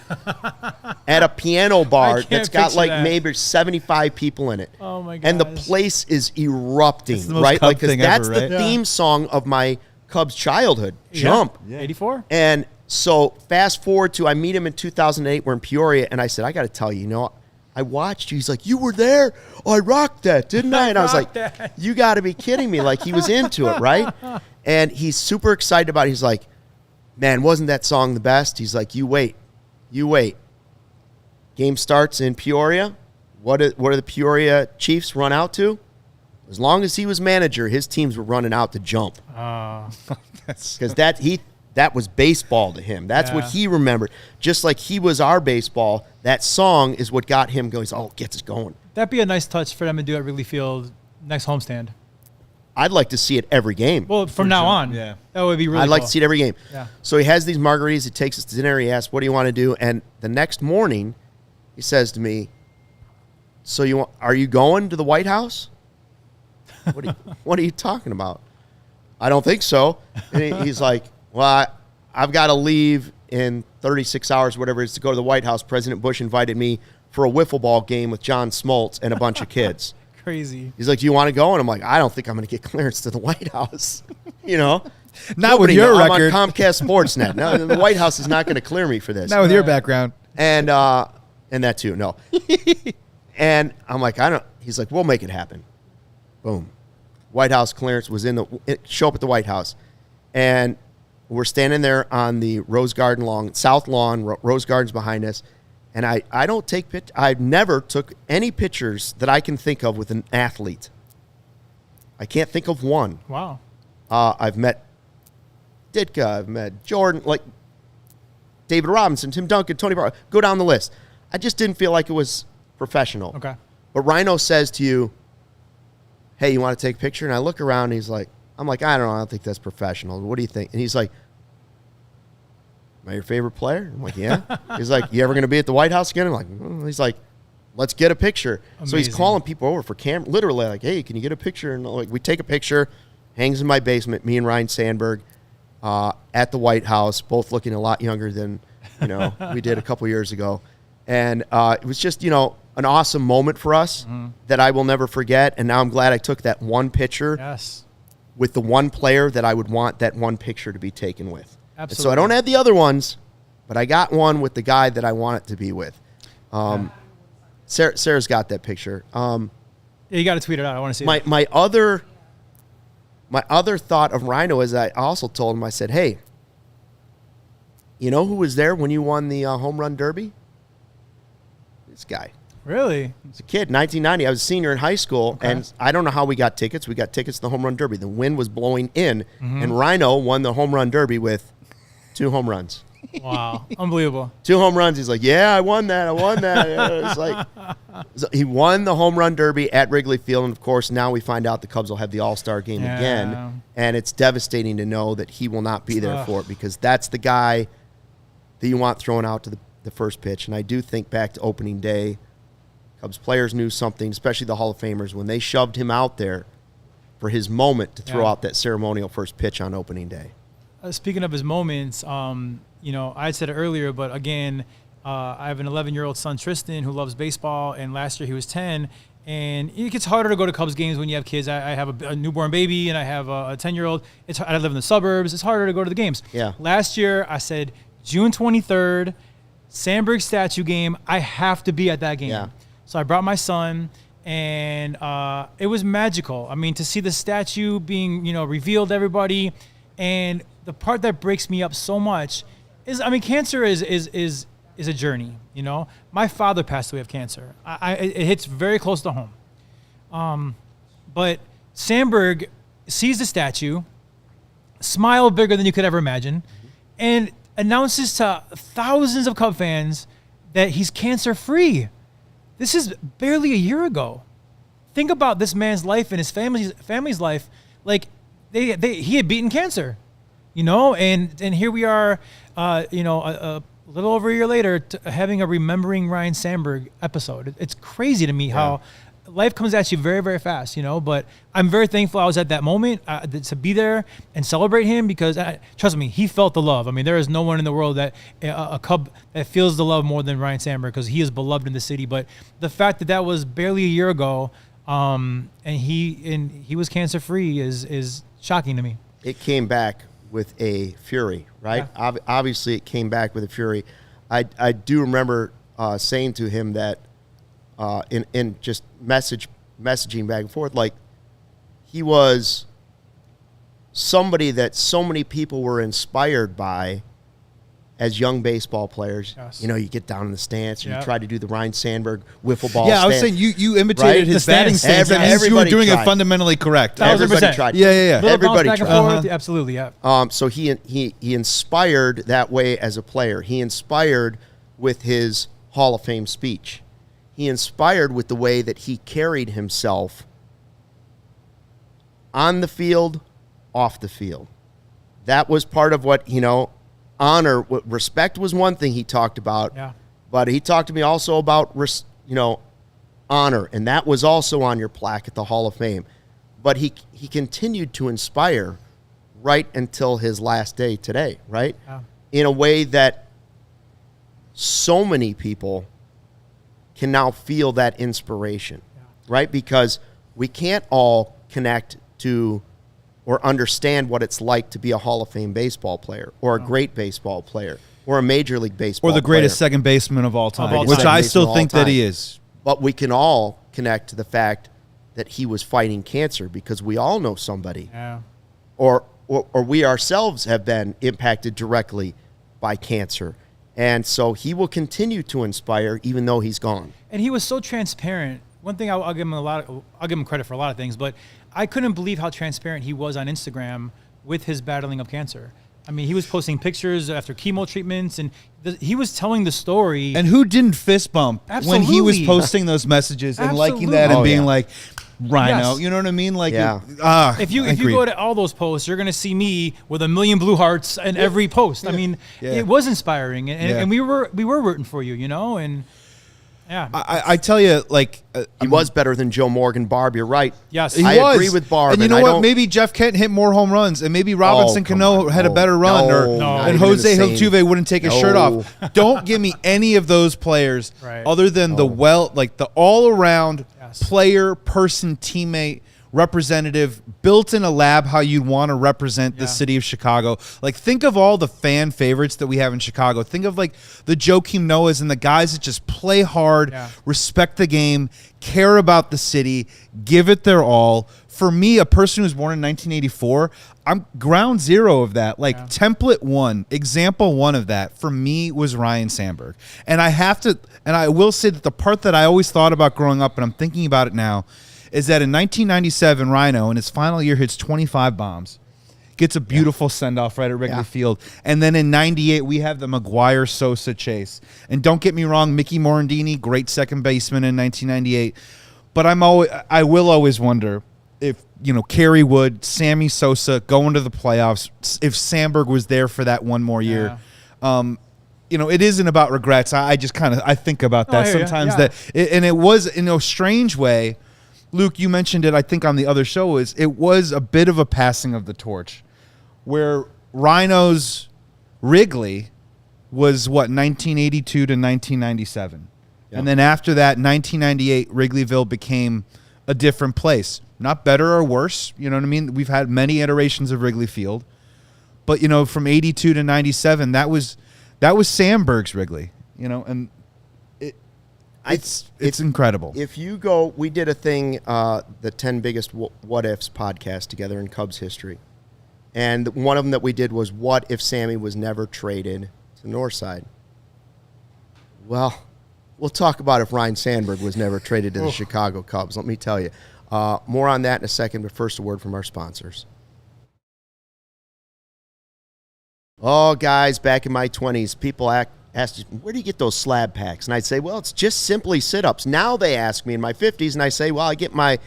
At a piano bar that's got picture like that. maybe 75 people in it. Oh my god. And the place is erupting, It's the most right? Cub Like, 'cause thing that's ever, the right? theme song of my Cubs childhood. Jump. Yeah. 84? And so fast forward to I meet him in 2008. We're in Peoria, and I said, I got to tell you, I watched you. He's like, you were there? Oh, I rocked that, didn't I? And I was like, that. you got to be kidding me. Like, he was into it, right? And he's super excited about it. He's like, man, wasn't that song the best? He's like, you wait. Game starts in Peoria. What do the Peoria Chiefs run out to? As long as he was manager, his teams were running out to Jump. Because that was baseball to him. That's what he remembered. Just like he was our baseball, that song is what got him going. Oh, it gets us going. That'd be a nice touch for them to do at Wrigley Field next homestand. I'd like to see it every game. Well, from now on. Yeah. That would be really I'd like cool. to see it every game. Yeah. So he has these margaritas. He takes us to dinner. He asks, what do you want to do? And the next morning, he says to me, so are you going to the White House? What are you talking about? I don't think so. And he's like, well, I've got to leave in 36 hours, whatever it is, to go to the White House. President Bush invited me for a wiffle ball game with John Smoltz and a bunch of kids. Crazy. He's like, do you want to go? And I'm like, I don't think I'm going to get clearance to the White House. Not Nobody with your knows. record. I'm on Comcast Sportsnet. No, the White House is not going to clear me for this. Not with your background. And that too, no. And I'm like, he's like, we'll make it happen. Boom. White House clearance was show up at the White House. And we're standing there on the Rose Garden lawn, South Lawn, Rose Garden's behind us. And I don't take pictures. I've never took any pictures that I can think of with an athlete. I can't think of one. Wow. I've met Ditka. I've met Jordan, like David Robinson, Tim Duncan, Tony Barber. Go down the list. I just didn't feel like it was professional. Okay. But Rhino says to you, hey, you want to take a picture? And I look around, and he's like, I'm like, I don't think that's professional. What do you think? And he's like, am I your favorite player? I'm like, yeah. He's like, you ever going to be at the White House again? I'm like, he's like, let's get a picture. Amazing. So he's calling people over for camera, literally like, hey, can you get a picture? And like, we take a picture, hangs in my basement, me and Ryne Sandberg at the White House, both looking a lot younger than, we did a couple years ago. And it was just, an awesome moment for us that I will never forget. And now I'm glad I took that one picture with the one player that I would want that one picture to be taken with. Absolutely. So I don't have the other ones, but I got one with the guy that I want it to be with. Sarah's got that picture. Yeah, you got to tweet it out. I want to see it. My other thought of Rhino is I also told him, I said, hey, you know who was there when you won the home run derby? This guy. Really? As a kid, 1990. I was a senior in high school, and I don't know how we got tickets. We got tickets to the home run derby. The wind was blowing in, and Rhino won the home run derby with 2 home runs. Wow. Unbelievable. 2 home runs. He's like, yeah, I won that. It's like, so he won the home run derby at Wrigley Field, and of course, now we find out the Cubs will have the All-Star game again, and it's devastating to know that he will not be there for it, because that's the guy that you want thrown out to the first pitch. And I do think back to opening day, Cubs players knew something, especially the Hall of Famers, when they shoved him out there for his moment to throw Yeah. out that ceremonial first pitch on opening day. Speaking of his moments, I said it earlier, but again, I have an 11-year-old son, Tristan, who loves baseball, and last year he was 10. And it gets harder to go to Cubs games when you have kids. I have a newborn baby, and I have a 10-year-old. I live in the suburbs. It's harder to go to the games. Yeah. Last year, I said June 23rd, Sandberg statue game. I have to be at that game. Yeah. So I brought my son, and it was magical. I mean, to see the statue being, revealed to everybody, and the part that breaks me up so much is, cancer is a journey. My father passed away of cancer. It hits very close to home. But Sandberg sees the statue, smile bigger than you could ever imagine, and announces to thousands of Cub fans that he's cancer-free. This is barely a year ago. Think about this man's life and his family's life. Like, he had beaten cancer, and here we are, a little over a year later, having a Remembering Ryne Sandberg episode. It's crazy to me how life comes at you very, very fast, but I'm very thankful I was at that moment to be there and celebrate him, because trust me, he felt the love. There is no one in the world that a Cub that feels the love more than Ryne Sandberg, because he is beloved in the city. But the fact that was barely a year ago, and he was cancer free is shocking to me. It came back with a fury, right? Yeah. Obviously, it came back with a fury. I do remember saying to him that in just messaging back and forth, like, he was somebody that so many people were inspired by as young baseball players. Yes. You get down in the stance, and Yep. you try to do the Ryne Sandberg wiffle ball Yeah, I was stance. saying you imitated Right? his The batting stance. stance. That means you were Everybody doing tried. it fundamentally correct. 1,000%. Everybody tried. Yeah, yeah, yeah. Little Everybody bounce back tried. and forth. Absolutely, yeah. So he inspired that way as a player. He inspired with his Hall of Fame speech. He inspired with the way that he carried himself on the field, off the field. That was part of what, honor, respect was one thing he talked about. Yeah. But he talked to me also about, honor, and that was also on your plaque at the Hall of Fame. But he continued to inspire right until his last day today, right? Yeah. In a way that so many people can now feel that inspiration, right? Because we can't all connect to or understand what it's like to be a Hall of Fame baseball player, or a great baseball player, or a Major League Baseball Or the greatest player. second baseman of all time, all which time. I Second still baseman of think all that he time. is. But we can all connect to the fact that he was fighting cancer, because we all know somebody, Yeah. or we ourselves have been impacted directly by cancer. And so he will continue to inspire even though he's gone. And he was so transparent. One thing I'll give him I'll give him credit for a lot of things, but I couldn't believe how transparent he was on Instagram with his battling of cancer. He was posting pictures after chemo treatments, and he was telling the story. And who didn't fist bump when he was Absolutely. posting those messages and liking that Absolutely. and being yeah. like, Rhino, Yes. you know what I mean? Like, Yeah. if you agreed. go to all those posts, you're gonna see me with 1,000,000 blue hearts in every post. Yeah. It was inspiring, and, Yeah. and we were rooting for you, and yeah. I tell you, like, He was better than Joe Morgan. Barb, you're right. Yes. he I was. agree with Barb. And you know I what? don't- Maybe Jeff Kent hit more home runs, and maybe Robinson come Cano on. had a No. better run, No, and not even Jose in the same- Altuve wouldn't take his shirt No. off. Don't give me any of those players Right. other than the all-around Yes. player, person, teammate, representative, built in a lab how you'd want to represent the Yeah. city of Chicago. Like, think of all the fan favorites that we have in Chicago. Think of, like, the Joakim Noahs and the guys that just play hard, Yeah. respect the game, care about the city, give it their all. For me, a person who was born in 1984, I'm ground zero of that. Like, Yeah. template one, example one of that for me was Ryne Sandberg. And I will say that the part that I always thought about growing up, and I'm thinking about it now, is that in 1997, Rhino, in his final year, hits 25 bombs, gets a beautiful send-off right at Wrigley Yeah. Field. And then in 98, we have the McGuire-Sosa chase. And don't get me wrong, Mickey Morandini, great second baseman in 1998. But I will always wonder if, Kerry Wood, Sammy Sosa going to the playoffs, if Sandberg was there for that one more year. It isn't about regrets. I just I think about No, I that hear ya. sometimes. Yeah. And it was, in a strange way, Luke, you mentioned it, I think, on the other show, is it was a bit of a passing of the torch where Rhino's Wrigley was, 1982 to 1997. Yeah. And then after that, 1998, Wrigleyville became a different place. Not better or worse, you know what I mean? We've had many iterations of Wrigley Field. But, from 82 to 97, that was Sandberg's Wrigley, and it's incredible. If you go, we did a thing, the 10 biggest what ifs podcast together in Cubs history. And one of them that we did was, what if Sammy was never traded to Northside? Well, we'll talk about if Ryne Sandberg was never traded to the Chicago Cubs. Let me tell you. More on that in a second, but first a word from our sponsors. Oh, guys, back in my 20s, people asked, where do you get those slab packs? And I'd say, well, it's just simply sit-ups. Now they ask me in my 50s, and I say, well, I get my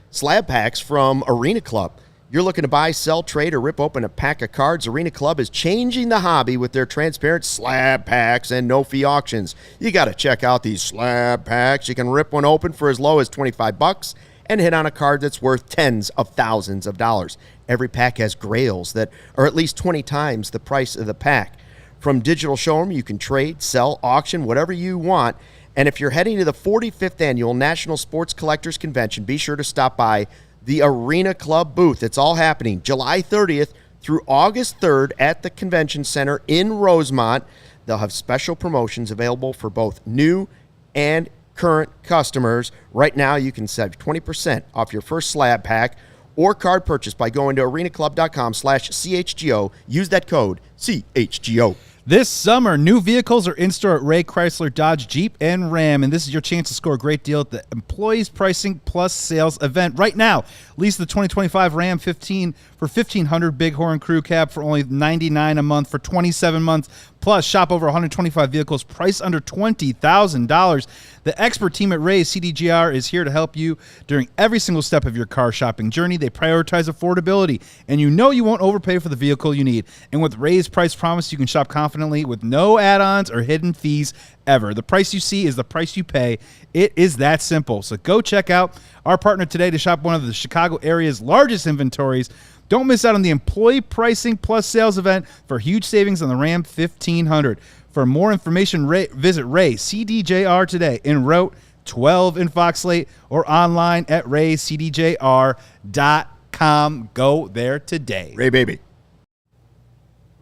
slab packs from Arena Club. You're looking to buy, sell, trade, or rip open a pack of cards, Arena Club is changing the hobby with their transparent slab packs and no-fee auctions. You got to check out these slab packs. You can rip one open for as low as $25 and hit on a card that's worth tens of thousands of dollars. Every pack has grails that are at least 20 times the price of the pack. From Digital Showroom, you can trade, sell, auction, whatever you want. And if you're heading to the 45th Annual National Sports Collectors Convention, be sure to stop by the Arena Club booth. It's all happening July 30th through August 3rd at the Convention Center in Rosemont. They'll have special promotions available for both new and current customers. Right now, you can save 20% off your first slab pack or card purchase by going to arenaclub.com/CHGO. Use that code CHGO. This summer, new vehicles are in store at Ray Chrysler, Dodge, Jeep, and Ram, and this is your chance to score a great deal at the Employees Pricing Plus Sales event. Right now, lease the 2025 Ram 15 for $1,500 Bighorn Crew Cab for only $99 a month for 27 months. Plus, shop over 125 vehicles priced under $20,000. The expert team at Ray's CDJR is here to help you during every single step of your car shopping journey. They prioritize affordability, and you won't overpay for the vehicle you need. And with Ray's Price Promise, you can shop confidently with no add-ons or hidden fees ever. The price you see is the price you pay. It is that simple. So go check out our partner today to shop one of the Chicago area's largest inventories. Don't miss out on the Employee Pricing Plus Sales event for huge savings on the Ram 1500. For more information, visit Ray CDJR today in Route 12 in Fox Lake or online at raycdjr.com. Go there today. Ray baby.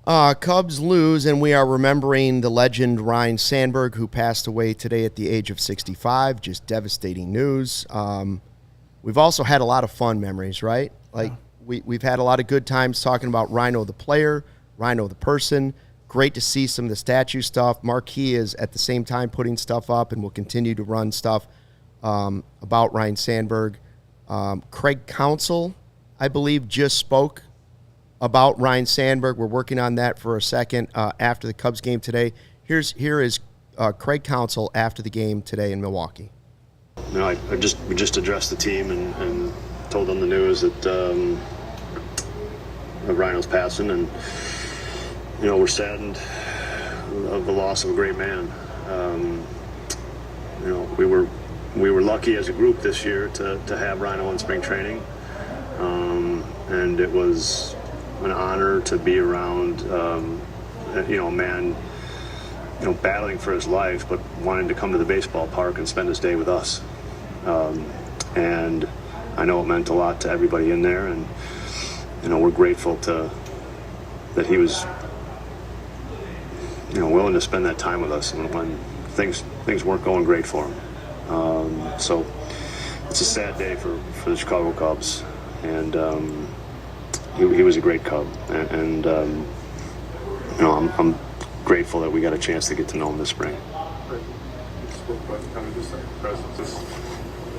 Cubs lose, and we are remembering the legend Ryne Sandberg, who passed away today at the age of 65. Just devastating news. We've also had a lot of fun memories, right? We've had a lot of good times talking about Rhino the player, Rhino the person. Great to see some of the statue stuff. Marquee is at the same time putting stuff up and will continue to run stuff about Ryne Sandberg. Craig Counsell, I believe, just spoke about Ryne Sandberg. We're working on that for a second after the Cubs game today. Here is Craig Counsell after the game today in Milwaukee. We just addressed the team and told them the news that of Rhino's passing, and we're saddened of the loss of a great man. We were lucky as a group this year to have Rhino in spring training, and it was an honor to be around a man battling for his life, but wanting to come to the baseball park and spend his day with us. And I know it meant a lot to everybody in there, and we're grateful that he was willing to spend that time with us when things weren't going great for him. So it's a sad day for the Chicago Cubs, and he was a great Cub, and I'm grateful that we got a chance to get to know him this spring.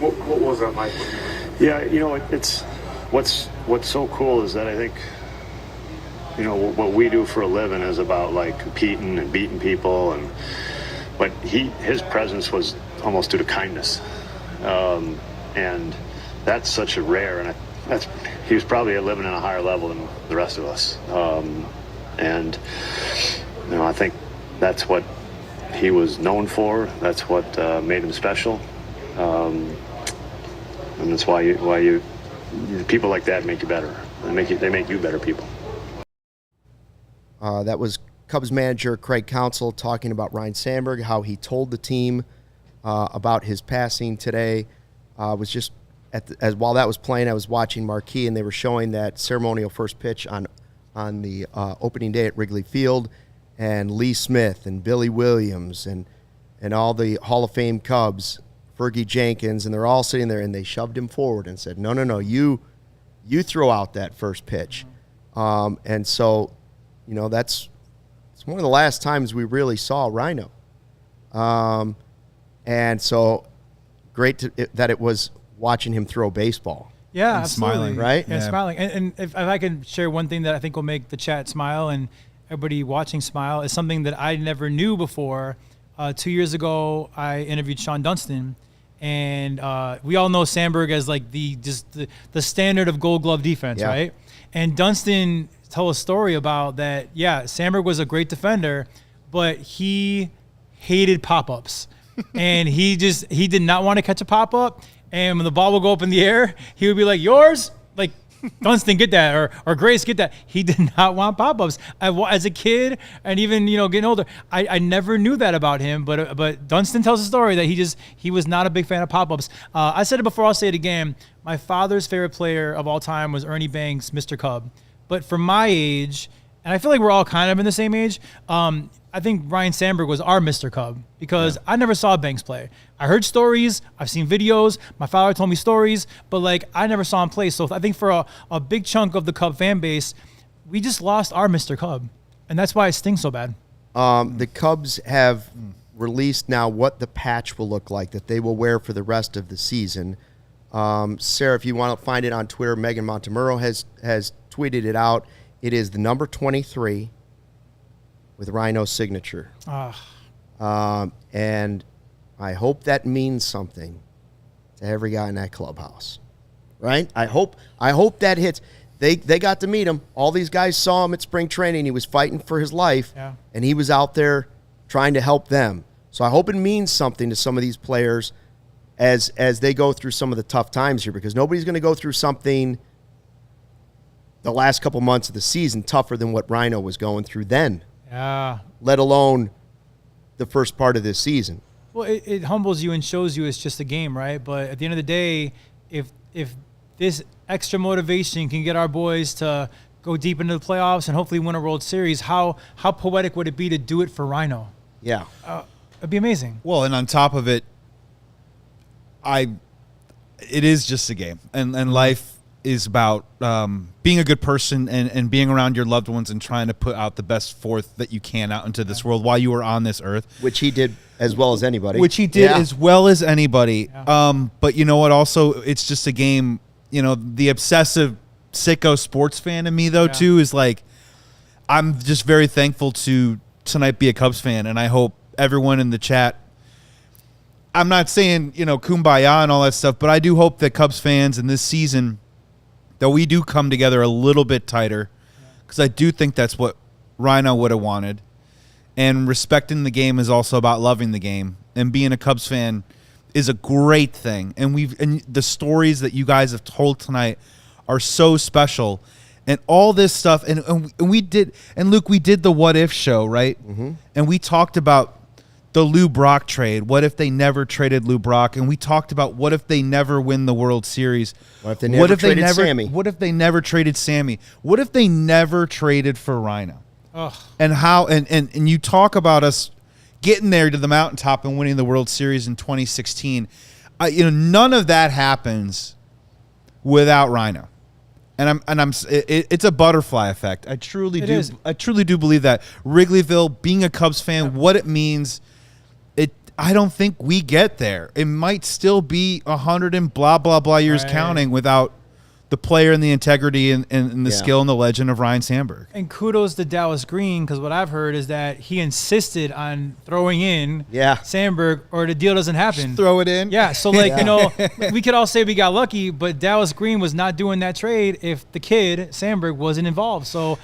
What was that like? Yeah, it's what's so cool is that I think what we do for a living is about competing and beating people, but his presence was almost due to kindness, and that's such a rare, and he was probably living at a higher level than the rest of us, and I think that's what he was known for. That's what made him special. and that's why people like that make you better. They make you better people. That was Cubs manager Craig Counsell talking about Ryne Sandberg, how he told the team about his passing today. Was just while that was playing, I was watching Marquee, and they were showing that ceremonial first pitch on the opening day at Wrigley Field, and Lee Smith and Billy Williams and all the Hall of Fame Cubs, Fergie Jenkins, and they're all sitting there, and they shoved him forward and said, no, you throw out that first pitch. And so, it's one of the last times we really saw Rhino. And so great that it was watching him throw baseball. Yeah, and absolutely. smiling, right? Yeah, smiling. And if I can share one thing that I think will make the chat smile and everybody watching smile, is something that I never knew before. 2 years ago, I interviewed Sean Dunston, and we all know Sandberg as like the standard of Gold Glove defense, Yeah. right? And Dunston told a story about that. Yeah, Sandberg was a great defender, but he hated pop-ups, and he did not want to catch a pop-up. And when the ball would go up in the air, he would be like, "Yours." Like, Dunston, get that, or Grace, get that. He did not want pop-ups. As a kid, and even getting older, I never knew that about him. But Dunston tells a story that he was not a big fan of pop-ups. I said it before, I'll say it again. My father's favorite player of all time was Ernie Banks, Mr. Cub. But for my age, and I feel like we're all kind of in the same age, I think Ryne Sandberg was our Mr. Cub, because I never saw Banks play. I heard stories, I've seen videos, my father told me stories, but like I never saw him play. So I think for a big chunk of the Cub fan base, we just lost our Mr. Cub, and that's why it stings so bad. The Cubs have released now what the patch will look like that they will wear for the rest of the season. Sarah, if you want to find it on Twitter, Megan Montemurro has tweeted it out. It is the number 23 with Rhino's signature. And I hope that means something to every guy in that clubhouse, right? I hope that hits. They got to meet him. All these guys saw him at spring training. He was fighting for his life, and he was out there trying to help them. So I hope it means something to some of these players as they go through some of the tough times here, because nobody's going to go through something the last couple months of the season tougher than what Rhino was going through then. Yeah. Let alone the first part of this season. Well, it humbles you and shows you it's just a game, right? But at the end of the day, if this extra motivation can get our boys to go deep into the playoffs and hopefully win a World Series, how poetic would it be to do it for Rhino? Yeah. It'd be amazing. Well, and on top of it, it is just a game, and life is about being a good person and being around your loved ones and trying to put out the best forth that you can out into this world while you are on this earth. Which he did as well as anybody. As well as anybody. Yeah. But you know what? Also, it's just a game. The obsessive sicko sports fan in me, though, too, is like, I'm just very thankful to tonight be a Cubs fan, and I hope everyone in the chat, I'm not saying, kumbaya and all that stuff, but I do hope that Cubs fans in this season, that we do come together a little bit tighter, because I do think that's what Rhino would have wanted. And respecting the game is also about loving the game. And being a Cubs fan is a great thing. And the stories that you guys have told tonight are so special. And all this stuff, and we did, and Luke, we did the What If show, right? Mm-hmm. And we talked about the Lou Brock trade. What if they never traded Lou Brock? And we talked about what if they never win the World Series? What if they never traded Sammy? What if they never traded Sammy? What if they never traded for Rhino? Ugh. And how? And you talk about us getting there to the mountaintop and winning the World Series in 2016. None of that happens without Rhino. It's a butterfly effect. I truly do believe that. Wrigleyville, being a Cubs fan, what it means. I don't think we get there. It might still be 100 and blah, blah, blah years counting without the player and the integrity and the skill and the legend of Ryne Sandberg. And kudos to Dallas Green, because what I've heard is that he insisted on throwing in Sandberg or the deal doesn't happen. Just throw it in. Yeah, so we could all say we got lucky, but Dallas Green was not doing that trade if the kid, Sandberg, wasn't involved. So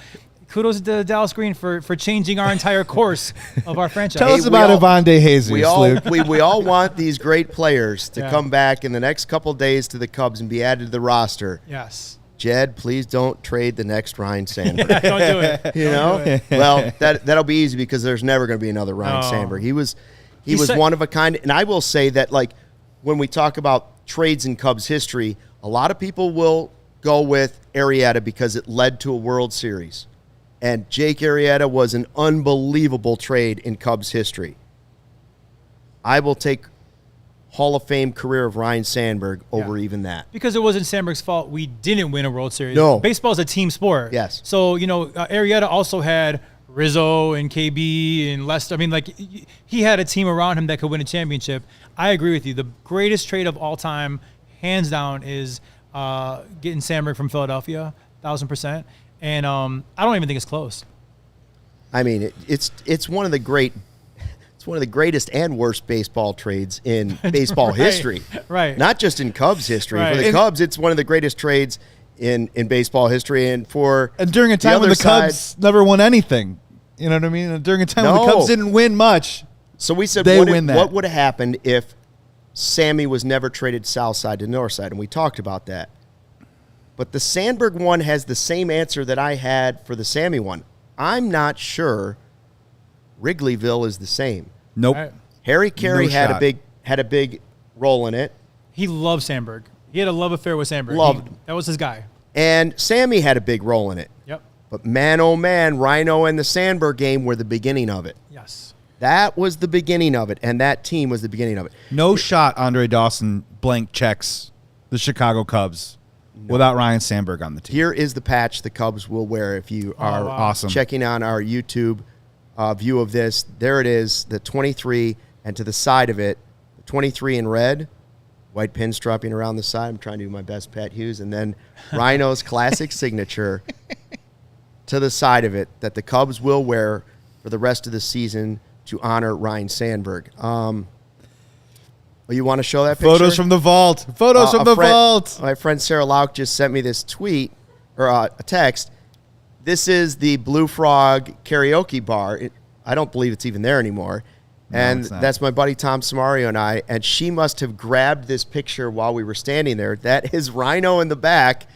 kudos to Dallas Green for changing our entire course of our franchise. Tell us about Ivan De Jesus, we all Luke. we all want these great players to Yeah. come back in the next couple days to the Cubs and be added to the roster. Yes. Jed, please don't trade the next Ryne Sandberg. Don't do it. You know, well, that'll be easy because there's never going to be another Ryne No. Sandberg. He was He's one of a kind, and I will say that like when we talk about trades in Cubs history, a lot of people will go with Arrieta because it led to a World Series, and Jake Arrieta was an unbelievable trade in Cubs history. I will take Hall of Fame career of Ryne Sandberg over even that. Because it wasn't Sandberg's fault we didn't win a World Series. No. Baseball is a team sport. Yes. So, Arrieta also had Rizzo and KB and Lester. I mean, like, he had a team around him that could win a championship. I agree with you. The greatest trade of all time, hands down, is getting Sandberg from Philadelphia, 1,000%. And I don't even think it's close. I mean, it's one of the greatest and worst baseball trades in baseball Right, history. right. Not just in Cubs history. Right. For the Cubs, it's one of the greatest trades in baseball history. And during a time when the side, Cubs never won anything. You know what I mean? And during a time when the No. Cubs didn't win much. So we said, They win that. what would have happened if Sammy was never traded south side to north side? And we talked about that. But the Sandberg one has the same answer that I had for the Sammy one. I'm not sure Wrigleyville is the same. Nope. Right. Harry Carey No had shot. a big role in it. He loved Sandberg. He had a love affair with Sandberg. Loved him. That was his guy. And Sammy had a big role in it. Yep. But man, oh man, Rhino and the Sandberg game were the beginning of it. Yes. That was the beginning of it, and that team was the beginning of it. No shot Andre Dawson blank checks the Chicago Cubs without Ryne Sandberg on the team. Here is the patch the Cubs will wear if you are wow. Awesome. checking on our YouTube view of this. There it is, the 23, and to the side of it, the 23 in red, white pinstriping around the side. I'm trying to do my best, Pat Hughes. And then Rhino's classic signature to the side of it that the Cubs will wear for the rest of the season to honor Ryne Sandberg. You want to show that picture? Photos from the vault. Photos from the vault. My friend Sarah Lauk just sent me this tweet, or a text. This is the Blue Frog karaoke bar. I don't believe it's even there anymore. And it's not. that's my buddy Tom Samario and I. And she must have grabbed this picture while we were standing there. That is Rhino in the back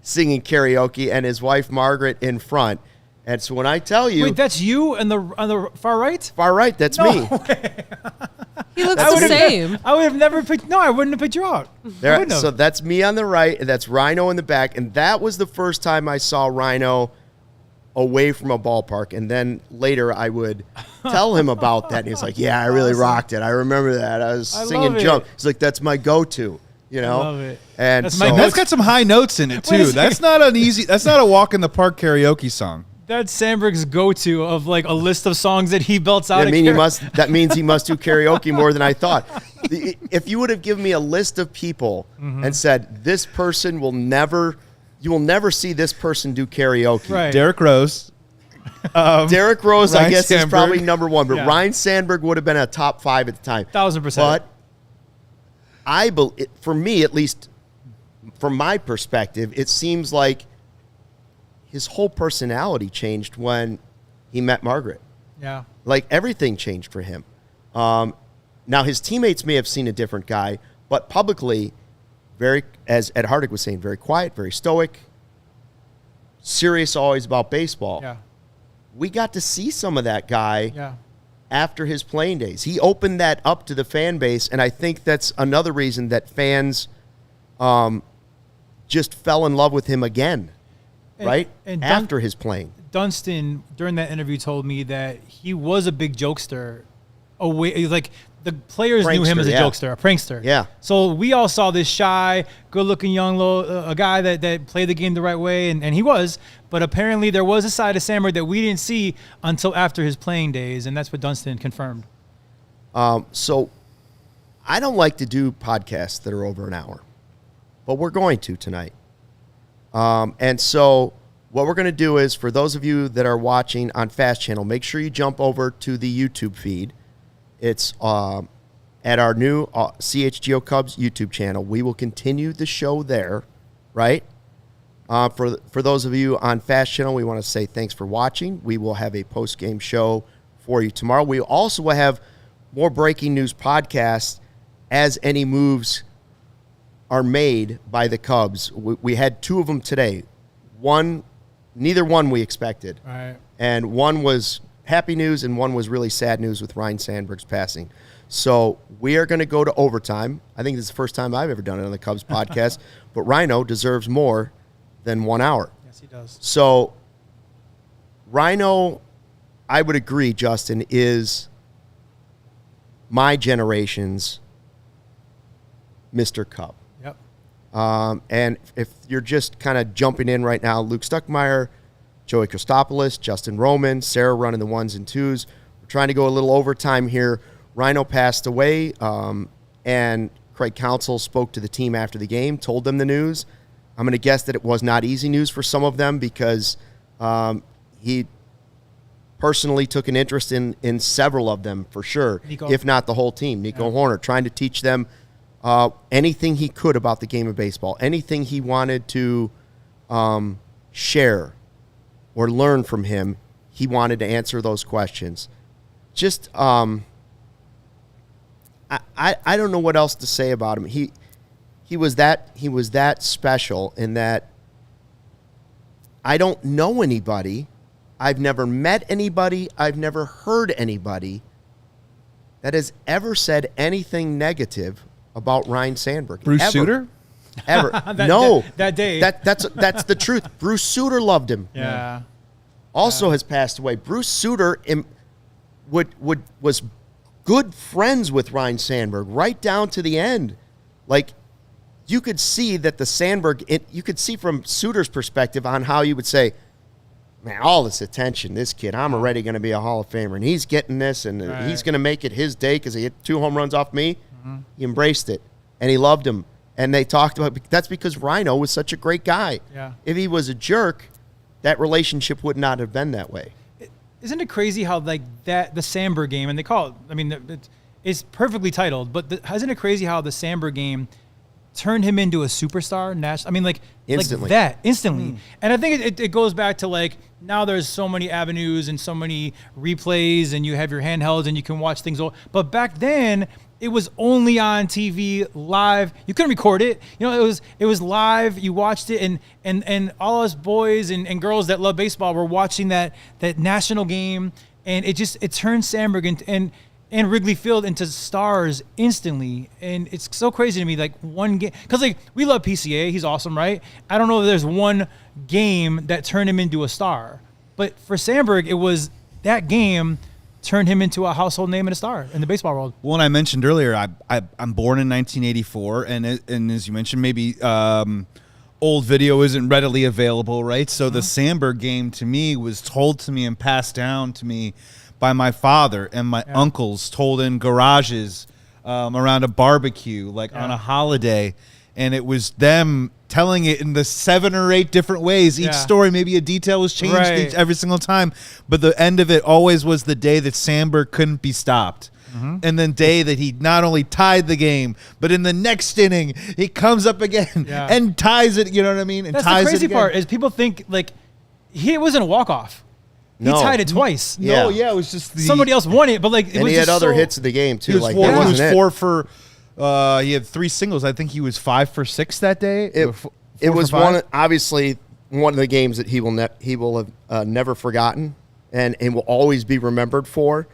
singing karaoke and his wife Margaret in front. And so when I tell you... Wait, that's you on the far right? Far right, that's me. He looks the same. I would have never picked. No, I wouldn't have picked you out. I There, wouldn't have. so that's me on the right, and that's Rhino in the back. And that was the first time I saw Rhino away from a ballpark. And then later I would tell him about that. And he's like, yeah, I really rocked it. I remember that. I was I singing love Jump. it. He's like, that's my go-to, you know? love it. And That's so, my That's got some high notes in it Wait a too. second. That's not an easy. That's not a walk in the park karaoke song. That's Sandberg's go-to of like a list of songs that he belts out. I mean, that means he must do karaoke more than I thought. If you would have given me a list of people and said, this person will never, you will never see this person do karaoke. Right. Derek Rose. Derek Rose, I Ryne guess, is Sandberg. probably number one, but Yeah. Ryne Sandberg would have been a top 5 at the time. 1,000%. But for me, at least from my perspective, it seems like his whole personality changed when he met Margaret. Yeah. Like everything changed for him. Now his teammates may have seen a different guy, but publicly, as Ed Hardig was saying, very quiet, very stoic, serious always about baseball. Yeah. We got to see some of that guy Yeah. after his playing days. He opened that up to the fan base, and I think that's another reason that fans just fell in love with him again, right? And after his playing. Dunston, during that interview, told me that he was a big jokester. Like the players knew him Prankster, as a yeah. jokester, a prankster. Yeah. So we all saw this shy, good-looking young a guy that played the game the right way, and he was. But apparently there was a side of Sandberg that we didn't see until after his playing days, and that's what Dunston confirmed. So I don't like to do podcasts that are over an hour, but we're going to tonight. And so what we're going to do is, for those of you that are watching on Fast Channel, make sure you jump over to the YouTube feed. It's at our new CHGO Cubs YouTube channel. We will continue the show there, right? For those of you on Fast Channel, we want to say thanks for watching. We will have a post-game show for you tomorrow. We also will have more breaking news podcasts as any moves are made by the Cubs. We had 2 of them today. Neither one we expected. Right. And one was happy news and one was really sad news with Ryne Sandberg's passing. So we are going to go to overtime. I think this is the first time I've ever done it on the Cubs podcast. But Rhino deserves more than 1 hour. Yes, he does. So Rhino, I would agree, Justin, is my generation's Mr. Cub. Yep. And if you're just kind of jumping in right now, Luke Stuckmeyer, Joey Christopoulos, Justin Roman, Sarah running the 1s and 2s. We're trying to go a little overtime here. Rhino passed away, and Craig Counsell spoke to the team after the game, told them the news. I'm going to guess that it was not easy news for some of them because he personally took an interest in several of them for sure, Nico. if not the whole team. Nico Horner, trying to teach them anything he could about the game of baseball, anything he wanted to share or learn from him, he wanted to answer those questions. Just, I don't know what else to say about him. He was that special in that I don't know anybody, I've never met anybody, I've never heard anybody that has ever said anything negative about Ryne Sandberg. Bruce Ever. Sutter? Ever. that day. That's the truth. Bruce Sutter loved him. Yeah. Also has passed away. Bruce Sutter was good friends with Ryne Sandberg right down to the end. Like, you could see that the Sandberg, you could see from Sutter's perspective on how you would say, man, all this attention, this kid, I'm already going to be a Hall of Famer, and he's getting this, and he's going to make it his day because he hit 2 home runs off me. Mm-hmm. He embraced it, and he loved him. And they talked about, that's because Rhino was such a great guy. Yeah. If he was a jerk, that relationship would not have been that way. Isn't it crazy how the Sandberg game, and they call it, I mean, it's perfectly titled, but isn't it crazy how the Sandberg game turned him into a superstar? I mean, instantly. Instantly. And I think it goes back to like, now there's so many avenues and so many replays, and you have your handhelds and you can watch things. But back then, it was only on TV live. You couldn't record it. You know, it was live. You watched it, and all us boys and girls that love baseball were watching that national game, and it turned Sandberg and Wrigley Field into stars instantly. And it's so crazy to me, like one game, because like we love PCA. He's awesome, right? I don't know if there's one game that turned him into a star, but for Sandberg, it was that game turned him into a household name and a star in the baseball world. Well, and I mentioned earlier, I'm born in 1984, and as you mentioned, maybe old video isn't readily available, right? So the Sandberg game to me was told to me and passed down to me by my father and my uncles, told in garages around a barbecue, like on a holiday. And it was them telling it in the 7 or 8 different ways. Each story, maybe a detail was changed every single time. But the end of it always was the day that Sandberg couldn't be stopped. Mm-hmm. And then day that he not only tied the game, but in the next inning, he comes up again and ties it, you know what I mean? And that's ties the crazy it again. part is people think, like, it wasn't a walk-off. He tied it twice. No, it was just somebody else won it, but like it and was he had just other hits of the game too. He was like four, that he wasn't was it. 4 for. He had 3 singles. I think he was 5 for 6 that day. It was obviously one of the games that he will have never forgotten, and will always be remembered for.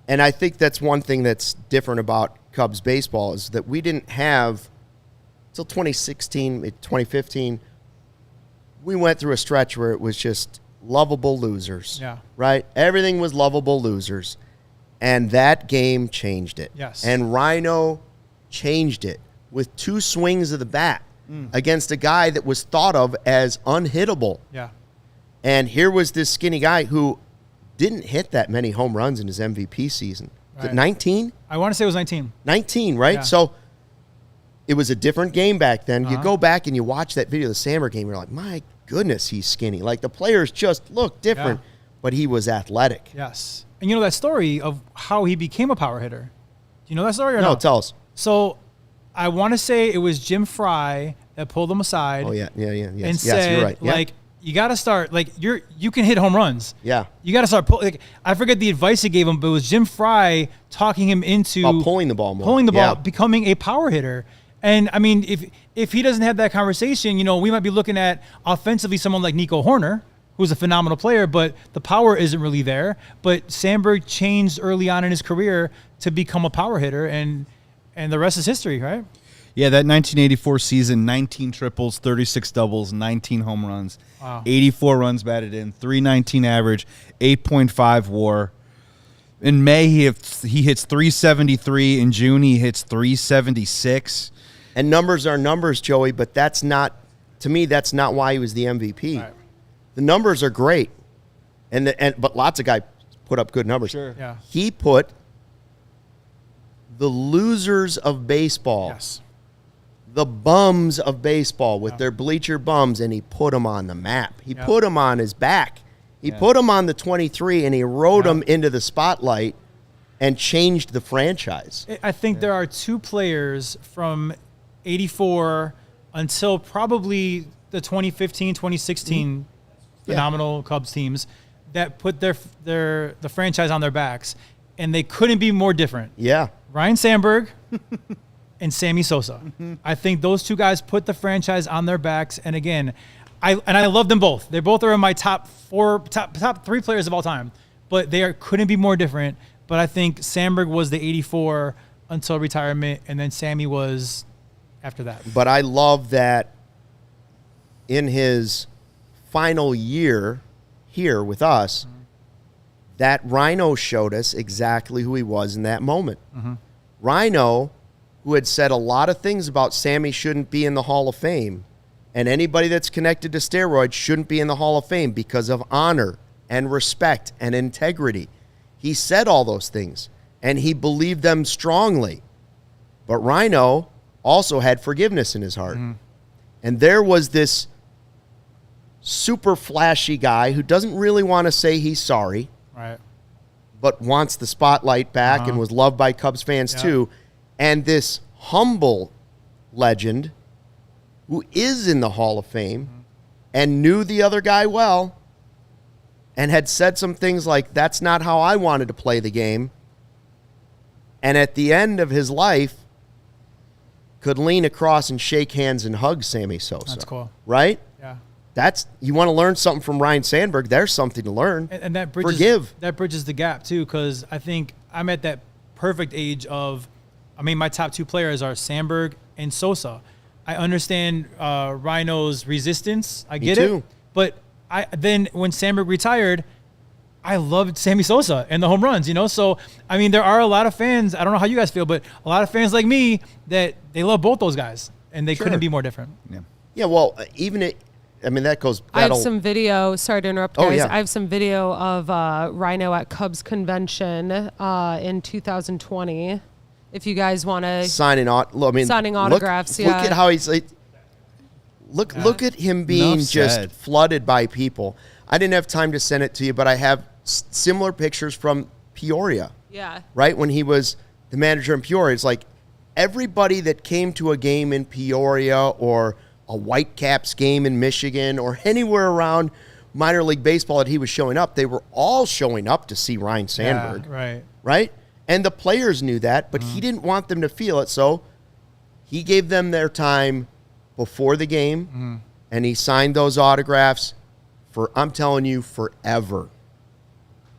And I think that's one thing that's different about Cubs baseball is that we didn't have until 2016, 2015. We went through a stretch where it was just lovable losers. Yeah. Right? Everything was lovable losers. And that game changed it. Yes. And Rhino changed it with 2 swings of the bat against a guy that was thought of as unhittable. Yeah. And here was this skinny guy who didn't hit that many home runs in his MVP season. Was it 19? I want to say it was 19. 19, right? Yeah. So it was a different game back then. You go back and you watch that video of the Sandberg game, you're like, my goodness, he's skinny. Like, the players just look different, but he was athletic. Yes. And you know that story of how he became a power hitter? Do you know that story or no? No, tell us. So I want to say it was Jim Fry that pulled him aside. Oh yeah. And Yes, said, you're right. Yeah. like, you got to start, like, you can hit home runs. Yeah. You got to start like, I forget the advice he gave him, but it was Jim Fry talking him into pulling the ball more. pulling the ball, Yeah. becoming a power hitter. And I mean, if he doesn't have that conversation, we might be looking at offensively someone like Nico Horner, who's a phenomenal player, but the power isn't really there. But Sandberg changed early on in his career to become a power hitter, and the rest is history, right? Yeah, that 1984 season, 19 triples, 36 doubles, 19 home runs, Wow. 84 runs batted in, 319 average, 8.5 WAR. In May, he hits 373. In June, he hits 376. And numbers are numbers, Joey, but that's not, to me, that's not why he was the MVP. Right. The numbers are great, but lots of guys put up good numbers. Sure. Yeah. He put the losers of baseball, Yes. the bums of baseball with their bleacher bums, and he put them on the map. He put them on his back. He put them on the 23, and he rode them into the spotlight and changed the franchise. I think there are two players from 84 until probably the 2015, 2016 phenomenal Cubs teams that put the franchise on their backs, and they couldn't be more different. Yeah. Ryne Sandberg and Sammy Sosa. I think those two guys put the franchise on their backs, and again, I love them both. They both are in my top three players of all time, but they couldn't be more different. But I think Sandberg was the 84 until retirement, and then Sammy was after that. But I love that in his final year here with us, that Rhino showed us exactly who he was in that moment. Rhino, who had said a lot of things about Sammy shouldn't be in the Hall of Fame, and anybody that's connected to steroids shouldn't be in the Hall of Fame because of honor and respect and integrity. He said all those things, and he believed them strongly. But Rhino also had forgiveness in his heart. And there was this super flashy guy who doesn't really want to say he's sorry, Right. but wants the spotlight back and was loved by Cubs fans too. And this humble legend who is in the Hall of Fame and knew the other guy well and had said some things like, that's not how I wanted to play the game. And at the end of his life, could lean across and shake hands and hug Sammy Sosa. That's cool. Right? Yeah. You want to learn something from Ryne Sandberg, there's something to learn. And that bridges, Forgive. That bridges the gap, too, because I think I'm at that perfect age of, my top two players are Sandberg and Sosa. I understand Rhino's resistance. I get too. it. But then when Sandberg retired, I loved Sammy Sosa and the home runs, So, there are a lot of fans, I don't know how you guys feel, but a lot of fans like me that they love both those guys, and they couldn't be more different. Yeah, well, that goes. I have some video. Sorry to interrupt, guys. Oh, yeah. I have some video of Rhino at Cubs convention in 2020. If you guys want to signing autographs. Look at how he's like. Look at him being Enough just said. flooded by people. I didn't have time to send it to you, but I have similar pictures from Peoria. Yeah. Right when he was the manager in Peoria, it's like everybody that came to a game in Peoria or a Whitecaps game in Michigan or anywhere around minor league baseball that he was showing up, they were all showing up to see Ryne Sandberg. Yeah, right. Right? And the players knew that, but he didn't want them to feel it, so he gave them their time before the game, and he signed those autographs for, I'm telling you, forever.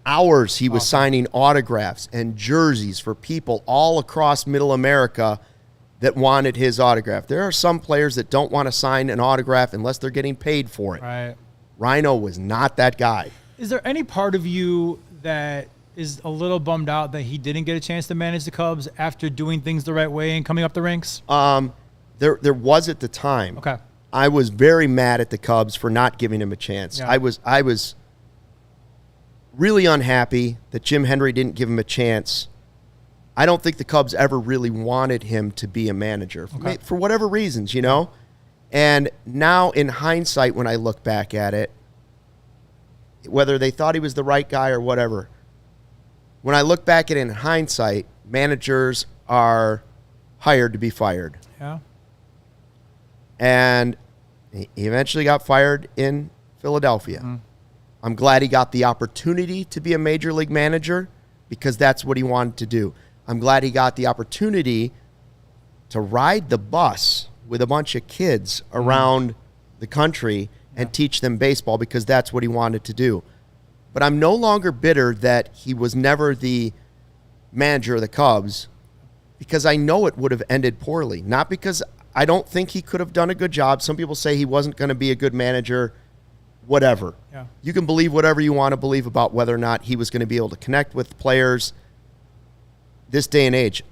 Hours he was signing autographs and jerseys for people all across Middle America that wanted his autograph. There are some players that don't want to sign an autograph unless they're getting paid for it. Right. Rhino was not that guy. Is there any part of you that is a little bummed out that he didn't get a chance to manage the Cubs after doing things the right way and coming up the ranks? There was at the time. Okay. I was very mad at the Cubs for not giving him a chance. Yeah. I was really unhappy that Jim Hendry didn't give him a chance. I don't think the Cubs ever really wanted him to be a manager for whatever reasons, And now in hindsight, when I look back at it, whether they thought he was the right guy or whatever, when I look back at it in hindsight, managers are hired to be fired. Yeah. And he eventually got fired in Philadelphia. I'm glad he got the opportunity to be a major league manager because that's what he wanted to do. I'm glad he got the opportunity to ride the bus with a bunch of kids around the country and teach them baseball because that's what he wanted to do. But I'm no longer bitter that he was never the manager of the Cubs because I know it would have ended poorly. Not because I don't think he could have done a good job. Some people say he wasn't going to be a good manager, whatever. Yeah. You can believe whatever you want to believe about whether or not he was going to be able to connect with players. This day and age,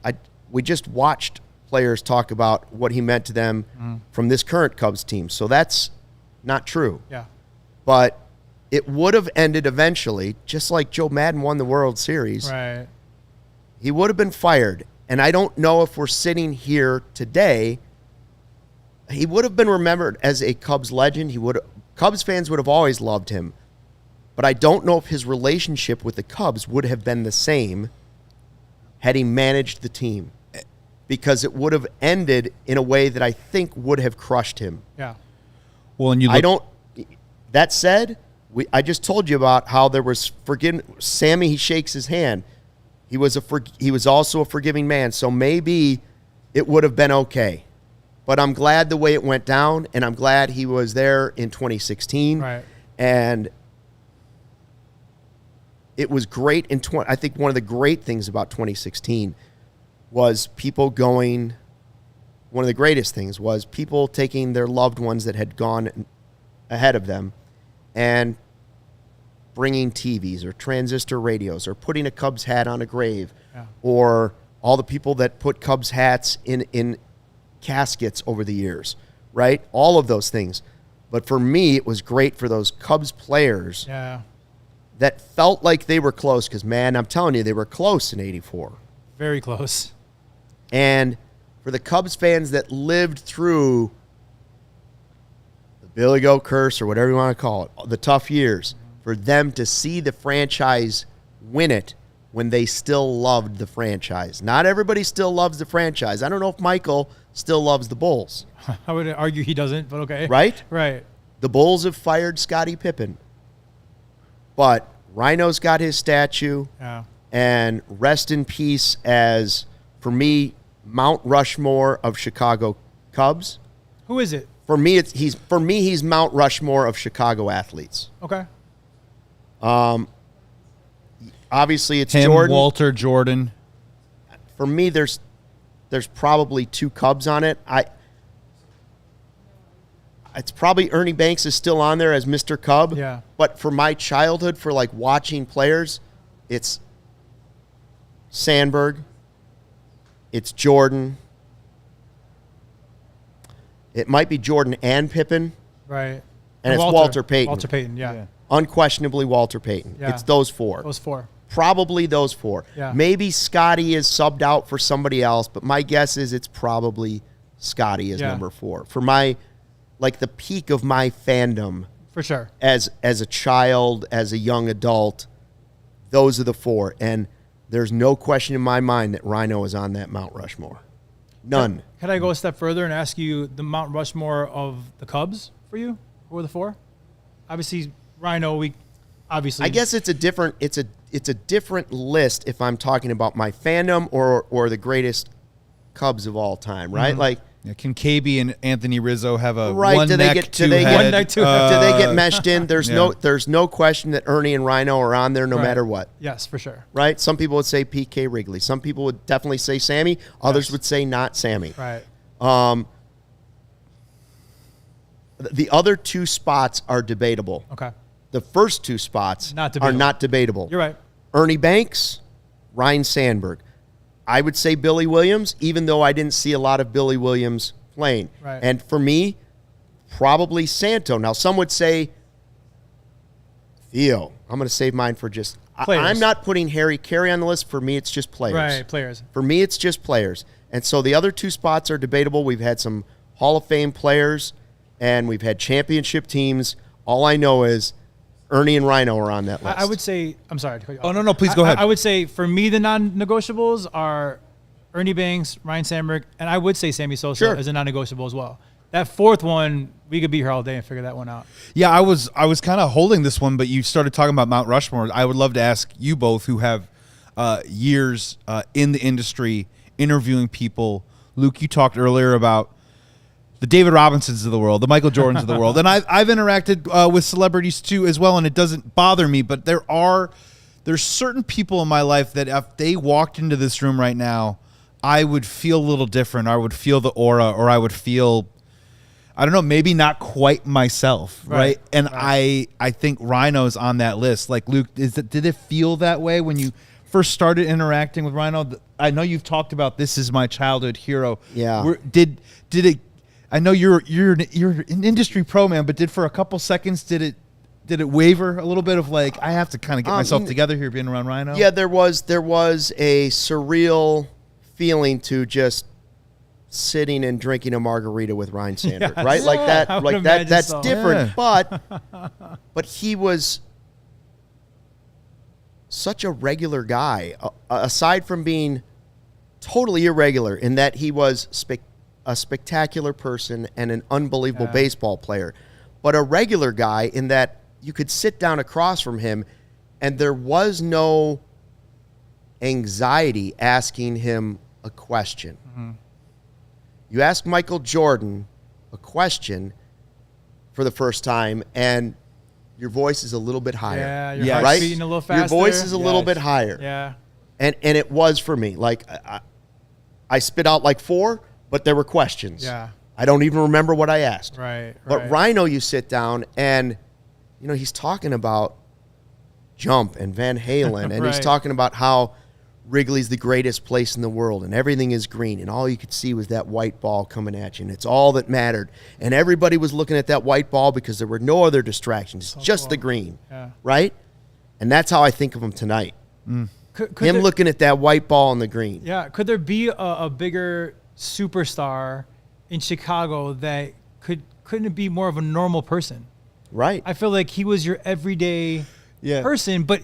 we just watched players talk about what he meant to them from this current Cubs team. So that's not true. Yeah. But it would have ended eventually, just like Joe Madden won the World Series. Right. He would have been fired. And I don't know if we're sitting here today. He would have been remembered as a Cubs legend. Cubs fans would have always loved him. But I don't know if his relationship with the Cubs would have been the same had he managed the team. Because it would have ended in a way that I think would have crushed him. Yeah. Well, and That said, I just told you about how there was Sammy, he shakes his hand. He was also a forgiving man, so maybe it would have been okay. But I'm glad the way it went down, and I'm glad he was there in 2016. Right. And it was great I think one of the great things about 2016 was people going. One of the greatest things was people taking their loved ones that had gone ahead of them and bringing TVs or transistor radios or putting a Cubs hat on a grave or all the people that put Cubs hats in caskets over the years, right? All of those things. But for me, it was great for those Cubs players that felt like they were close because, man, I'm telling you, they were close in 84. Very close. And for the Cubs fans that lived through the Billy Goat curse or whatever you want to call it, the tough years, for them to see the franchise win it when they still loved the franchise. Not everybody still loves the franchise. I don't know if Michael still loves the Bulls. I would argue he doesn't, but okay. Right? Right. The Bulls have fired Scottie Pippen. But Rhino's got his statue. Yeah. And rest in peace as, for me, Mount Rushmore of Chicago Cubs. Who is it? For me, he's Mount Rushmore of Chicago athletes. Okay. Obviously, it's him, Jordan. Walter, Jordan. For me, there's probably two Cubs on it. It's probably Ernie Banks is still on there as Mr. Cub. Yeah. But for my childhood, for like watching players, it's Sandberg. It's Jordan. It might be Jordan and Pippen. Right. And it's Walter Payton. Walter Payton, yeah. Unquestionably Walter Payton. Yeah. It's those four. Those four. Probably those four. Yeah. Maybe Scotty is subbed out for somebody else, but my guess is it's probably Scotty as number 4. For my, like the peak of my fandom. For sure. As a child, as a young adult, those are the 4. And there's no question in my mind that Rhino is on that Mount Rushmore. None. Can I go a step further and ask you the Mount Rushmore of the Cubs for you? Who are the 4? Obviously, Rhino. I guess it's a different list if I'm talking about my fandom or the greatest Cubs of all time, right? Mm-hmm. Like, can KB and Anthony Rizzo have a right? one neck, two head? One neck, two head. Do they get meshed in? There's no question that Ernie and Rhino are on there no matter what. Yes, for sure. Right? Some people would say PK Wrigley. Some people would definitely say Sammy. Others would say not Sammy. Right. The other 2 spots are debatable. Okay. The first 2 spots are not debatable. You're right. Ernie Banks, Ryne Sandberg. I would say Billy Williams, even though I didn't see a lot of Billy Williams playing. Right. And for me, probably Santo. Now, some would say Theo. I'm going to save mine for just... I'm not putting Harry Carey on the list. For me, it's just players. Right, players. For me, it's just players. And so the other 2 spots are debatable. We've had some Hall of Fame players, and we've had championship teams. All I know is Ernie and Rhino are on that list. I would say, I'm sorry. Oh, no, please go ahead. I would say for me, the non-negotiables are Ernie Banks, Ryne Sandberg, and I would say Sammy Sosa as a non-negotiable as well. That fourth one, we could be here all day and figure that one out. Yeah, I was kind of holding this one, but you started talking about Mount Rushmore. I would love to ask you both, who have years in the industry, interviewing people. Luke, you talked earlier about the David Robinsons of the world, the Michael Jordans of the world, and I've interacted with celebrities too as well, and it doesn't bother me. But there's certain people in my life that if they walked into this room right now, I would feel a little different. I would feel the aura, or I would feel, I don't know, maybe not quite myself, right? And I think Rhino's on that list. Like, Luke, did it feel that way when you first started interacting with Rhino? I know you've talked about this is my childhood hero. Yeah. Did it? I know you're an industry pro, man, but for a couple seconds did it waver a little bit of like, I have to kind of get myself together here being around Rhino? Yeah, there was a surreal feeling to just sitting and drinking a margarita with Ryne Sandberg, right? Like that, that's so. different. Yeah. But he was such a regular guy, aside from being totally irregular in that he was a spectacular person and an unbelievable baseball player, but a regular guy in that you could sit down across from him and there was no anxiety asking him a question. Mm-hmm. You ask Michael Jordan a question for the first time and your voice is a little bit higher. Yeah, your heart's beating a little faster. Your voice is a little bit higher. Yeah. And it was for me. Like, I spit out like 4, but there were questions. Yeah. I don't even remember what I asked. Right. But Rhino, you sit down and, you know, he's talking about Jump and Van Halen, and he's talking about how Wrigley's the greatest place in the world, and everything is green, and all you could see was that white ball coming at you, and it's all that mattered. And everybody was looking at that white ball because there were no other distractions, just the green, right? And that's how I think of him tonight. Could him looking at that white ball and the green. Yeah. Could there be a bigger superstar in Chicago that couldn't it be more of a normal person? Right. I feel like he was your everyday person, but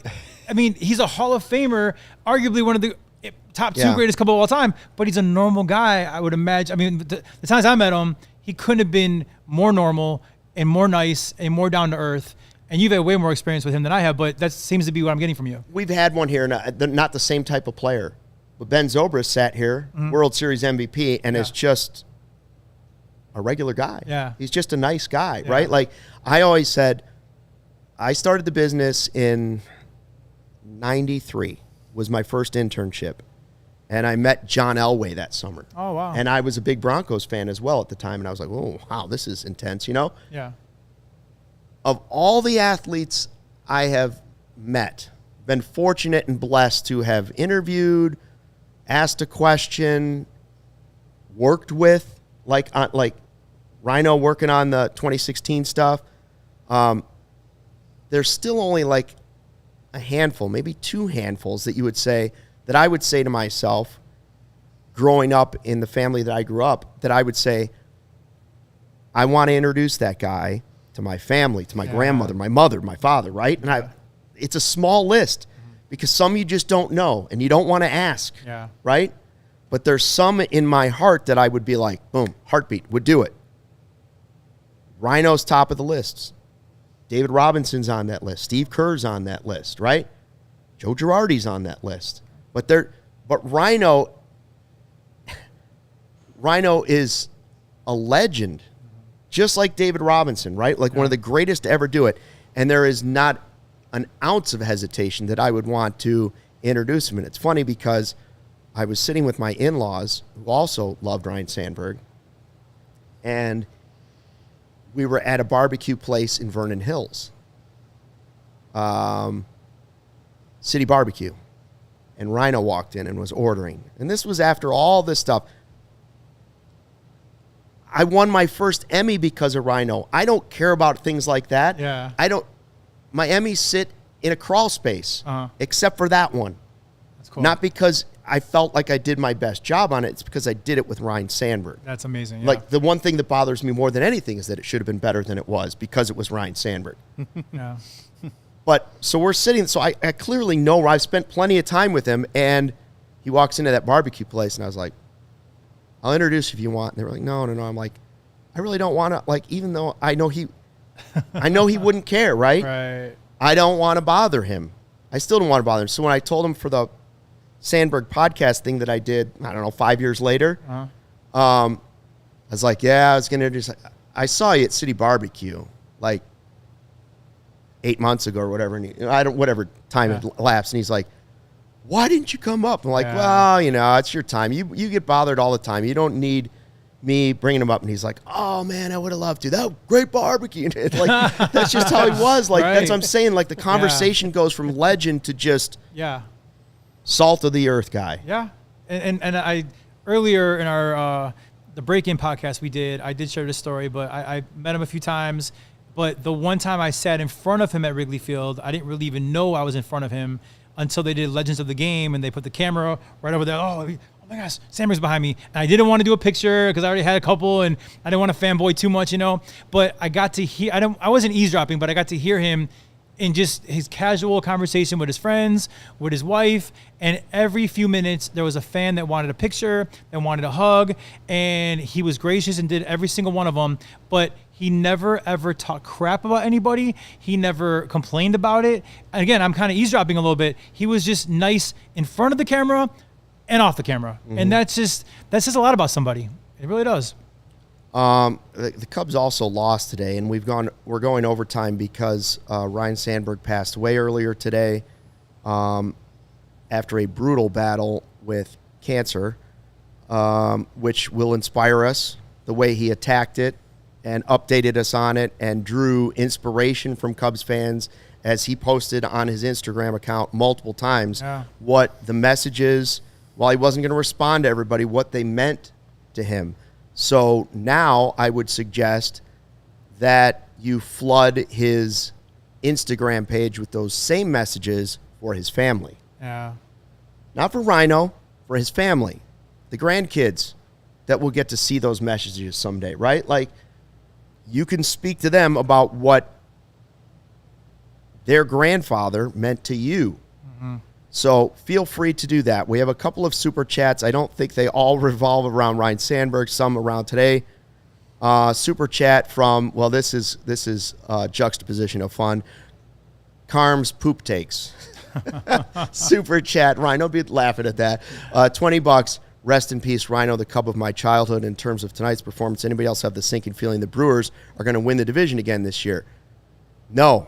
I mean, he's a Hall of Famer, arguably one of the top 2 greatest couple of all time, but he's a normal guy, I would imagine. I mean, the times I met him, he couldn't have been more normal and more nice and more down to earth. And you've had way more experience with him than I have, but that seems to be what I'm getting from you. We've had one here, not the same type of player, but Ben Zobrist sat here, World Series MVP, and is just a regular guy. Yeah. He's just a nice guy, right? Like, I always said, I started the business in 93, was my first internship. And I met John Elway that summer. Oh, wow. And I was a big Broncos fan as well at the time. And I was like, oh, wow, this is intense, you know? Yeah. Of all the athletes I have met, been fortunate and blessed to have interviewed, asked a question, worked with, like Rhino working on the 2016 stuff, there's still only like a handful, maybe 2 handfuls that you would say, that I would say to myself, growing up in the family that I grew up, that I would say, I want to introduce that guy to my family, to my grandmother, my mother, my father, right? And it's a small list because some you just don't know and you don't want to ask, right? But there's some in my heart that I would be like, boom, heartbeat, would do it. Rhino's top of the lists. David Robinson's on that list. Steve Kerr's on that list, right? Joe Girardi's on that list. But Rhino is a legend, just like David Robinson, right? Like one of the greatest to ever do it. And there is not an ounce of hesitation that I would want to introduce him. And it's funny because I was sitting with my in-laws who also loved Ryne Sandberg, and we were at a barbecue place in Vernon Hills, City Barbecue, and Rhino walked in and was ordering. And this was after all this stuff. I won my first Emmy because of Rhino. I don't care about things like that. Yeah. My Emmys sit in a crawl space, except for that one. That's cool. Not because I felt like I did my best job on it. It's because I did it with Ryne Sandberg. That's amazing. Yeah. Like, the one thing that bothers me more than anything is that it should have been better than it was because it was Ryne Sandberg. Yeah. But so we're sitting, so I clearly know I've spent plenty of time with him, and he walks into that barbecue place, and I was like, I'll introduce you if you want. And they were like, no. I'm like, I really don't want to, like, even though I know he wouldn't care, right? Right. I don't want to bother him. I still don't want to bother him. So when I told him for the Sandberg podcast thing that I did, I don't know, 5 years later, I was like, yeah, I was going to just, I saw you at City Barbecue, like 8 months ago or whatever. And whatever time it elapsed. And he's like, why didn't you come up? I'm like, well, it's your time. You get bothered all the time. You don't need me bringing him up. And he's like, oh man, I would have loved to. That great barbecue. Like, that's just how he was. Like, that's what I'm saying. Like, the conversation goes from legend to just salt of the earth guy. Yeah. And I, earlier in our, the break-in podcast I did share this story, but I met him a few times. But the one time I sat in front of him at Wrigley Field, I didn't really even know I was in front of him until they did Legends of the Game, and they put the camera right over there. Oh my gosh, Sandberg's behind me. And I didn't want to do a picture because I already had a couple, and I didn't want to fanboy too much, But I got to hear, I wasn't eavesdropping, but I got to hear him in just his casual conversation with his friends, with his wife, and every few minutes there was a fan that wanted a picture, that wanted a hug, and he was gracious and did every single one of them, but he never ever talked crap about anybody. He never complained about it. And again, I'm kind of eavesdropping a little bit. He was just nice in front of the camera and off the camera. And that says a lot about somebody. It really does. The Cubs also lost today, and we're going overtime because Ryne Sandberg passed away earlier today after a brutal battle with cancer, which will inspire us the way he attacked it and updated us on it and drew inspiration from Cubs fans as he posted on his Instagram account multiple times what the message is, while he wasn't going to respond to everybody, what they meant to him. So now I would suggest that you flood his Instagram page with those same messages for his family. Yeah. Not for Rhino, for his family, the grandkids that will get to see those messages someday, right? Like, you can speak to them about what their grandfather meant to you. So feel free to do that. We have a couple of super chats. I don't think they all revolve around Ryne Sandberg. Some around today. Super chat from, well, this is juxtaposition of fun. Carm's poop takes. Super chat. Rhino, be laughing at that. $20. Rest in peace, Rhino, the Cub of my childhood. In terms of tonight's performance, anybody else have the sinking feeling the Brewers are going to win the division again this year? No.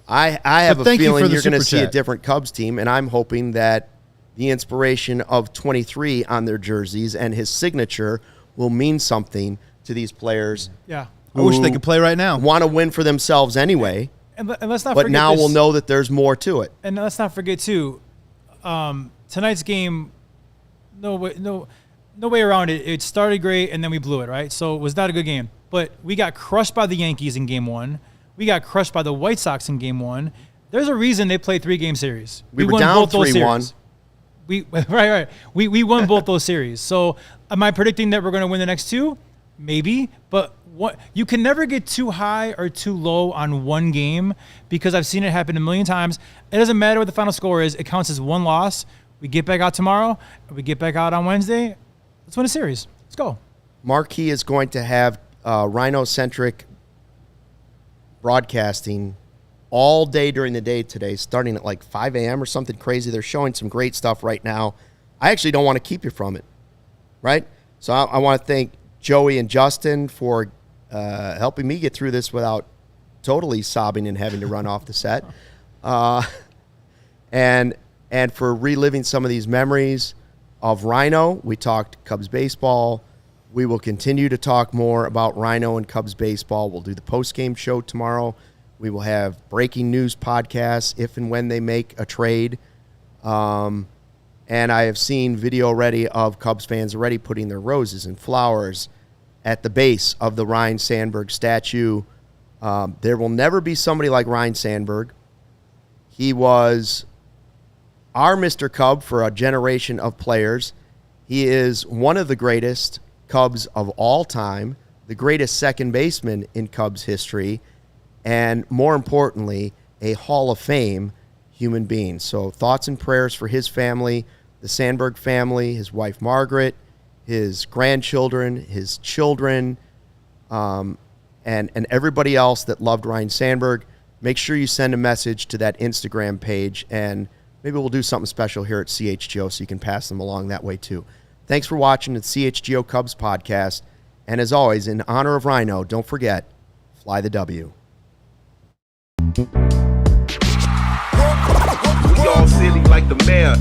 I have a feeling you're going to see a different Cubs team, and I'm hoping that the inspiration of 23 on their jerseys and his signature will mean something to these players. Yeah. I wish they could play right now. Want to win for themselves anyway. And let's not but forget now this, we'll know that there's more to it. And let's not forget, too, tonight's game, no way around it. It started great, and then we blew it, right? So it was not a good game. But we got crushed by the Yankees in Game 1. We got crushed by the White Sox in Game 1. There's a reason they played 3-game series. We were down 3-1. Right. We won both those series. So am I predicting that we're going to win the next two? Maybe. But you can never get too high or too low on one game, because I've seen it happen a million times. It doesn't matter what the final score is. It counts as one loss. We get back out tomorrow. We get back out on Wednesday. Let's win a series. Let's go. Marquee is going to have Rhino-centric broadcasting all day during the day today, starting at like 5 a.m. or something crazy. They're showing some great stuff right now. I actually don't want to keep you from it, right? So I want to thank Joey and Justin for helping me get through this without totally sobbing and having to run off the set, and for reliving some of these memories of Rhino. We talked Cubs baseball. We will continue to talk more about Rhino and Cubs baseball. We'll do the post-game show tomorrow. We will have breaking news podcasts if and when they make a trade. And I have seen video already of Cubs fans already putting their roses and flowers at the base of the Ryne Sandberg statue. There will never be somebody like Ryne Sandberg. He was our Mr. Cub for a generation of players. He is one of the greatest Cubs of all time, the greatest second baseman in Cubs history, and more importantly, a Hall of Fame human being. So thoughts and prayers for his family, the Sandberg family, his wife Margaret, his grandchildren, his children, and everybody else that loved Ryne Sandberg, make sure you send a message to that Instagram page, and maybe we'll do something special here at CHGO so you can pass them along that way too. Thanks for watching the CHGO Cubs podcast. And as always, in honor of Rhino, don't forget, fly the W. We all silly like the mayor.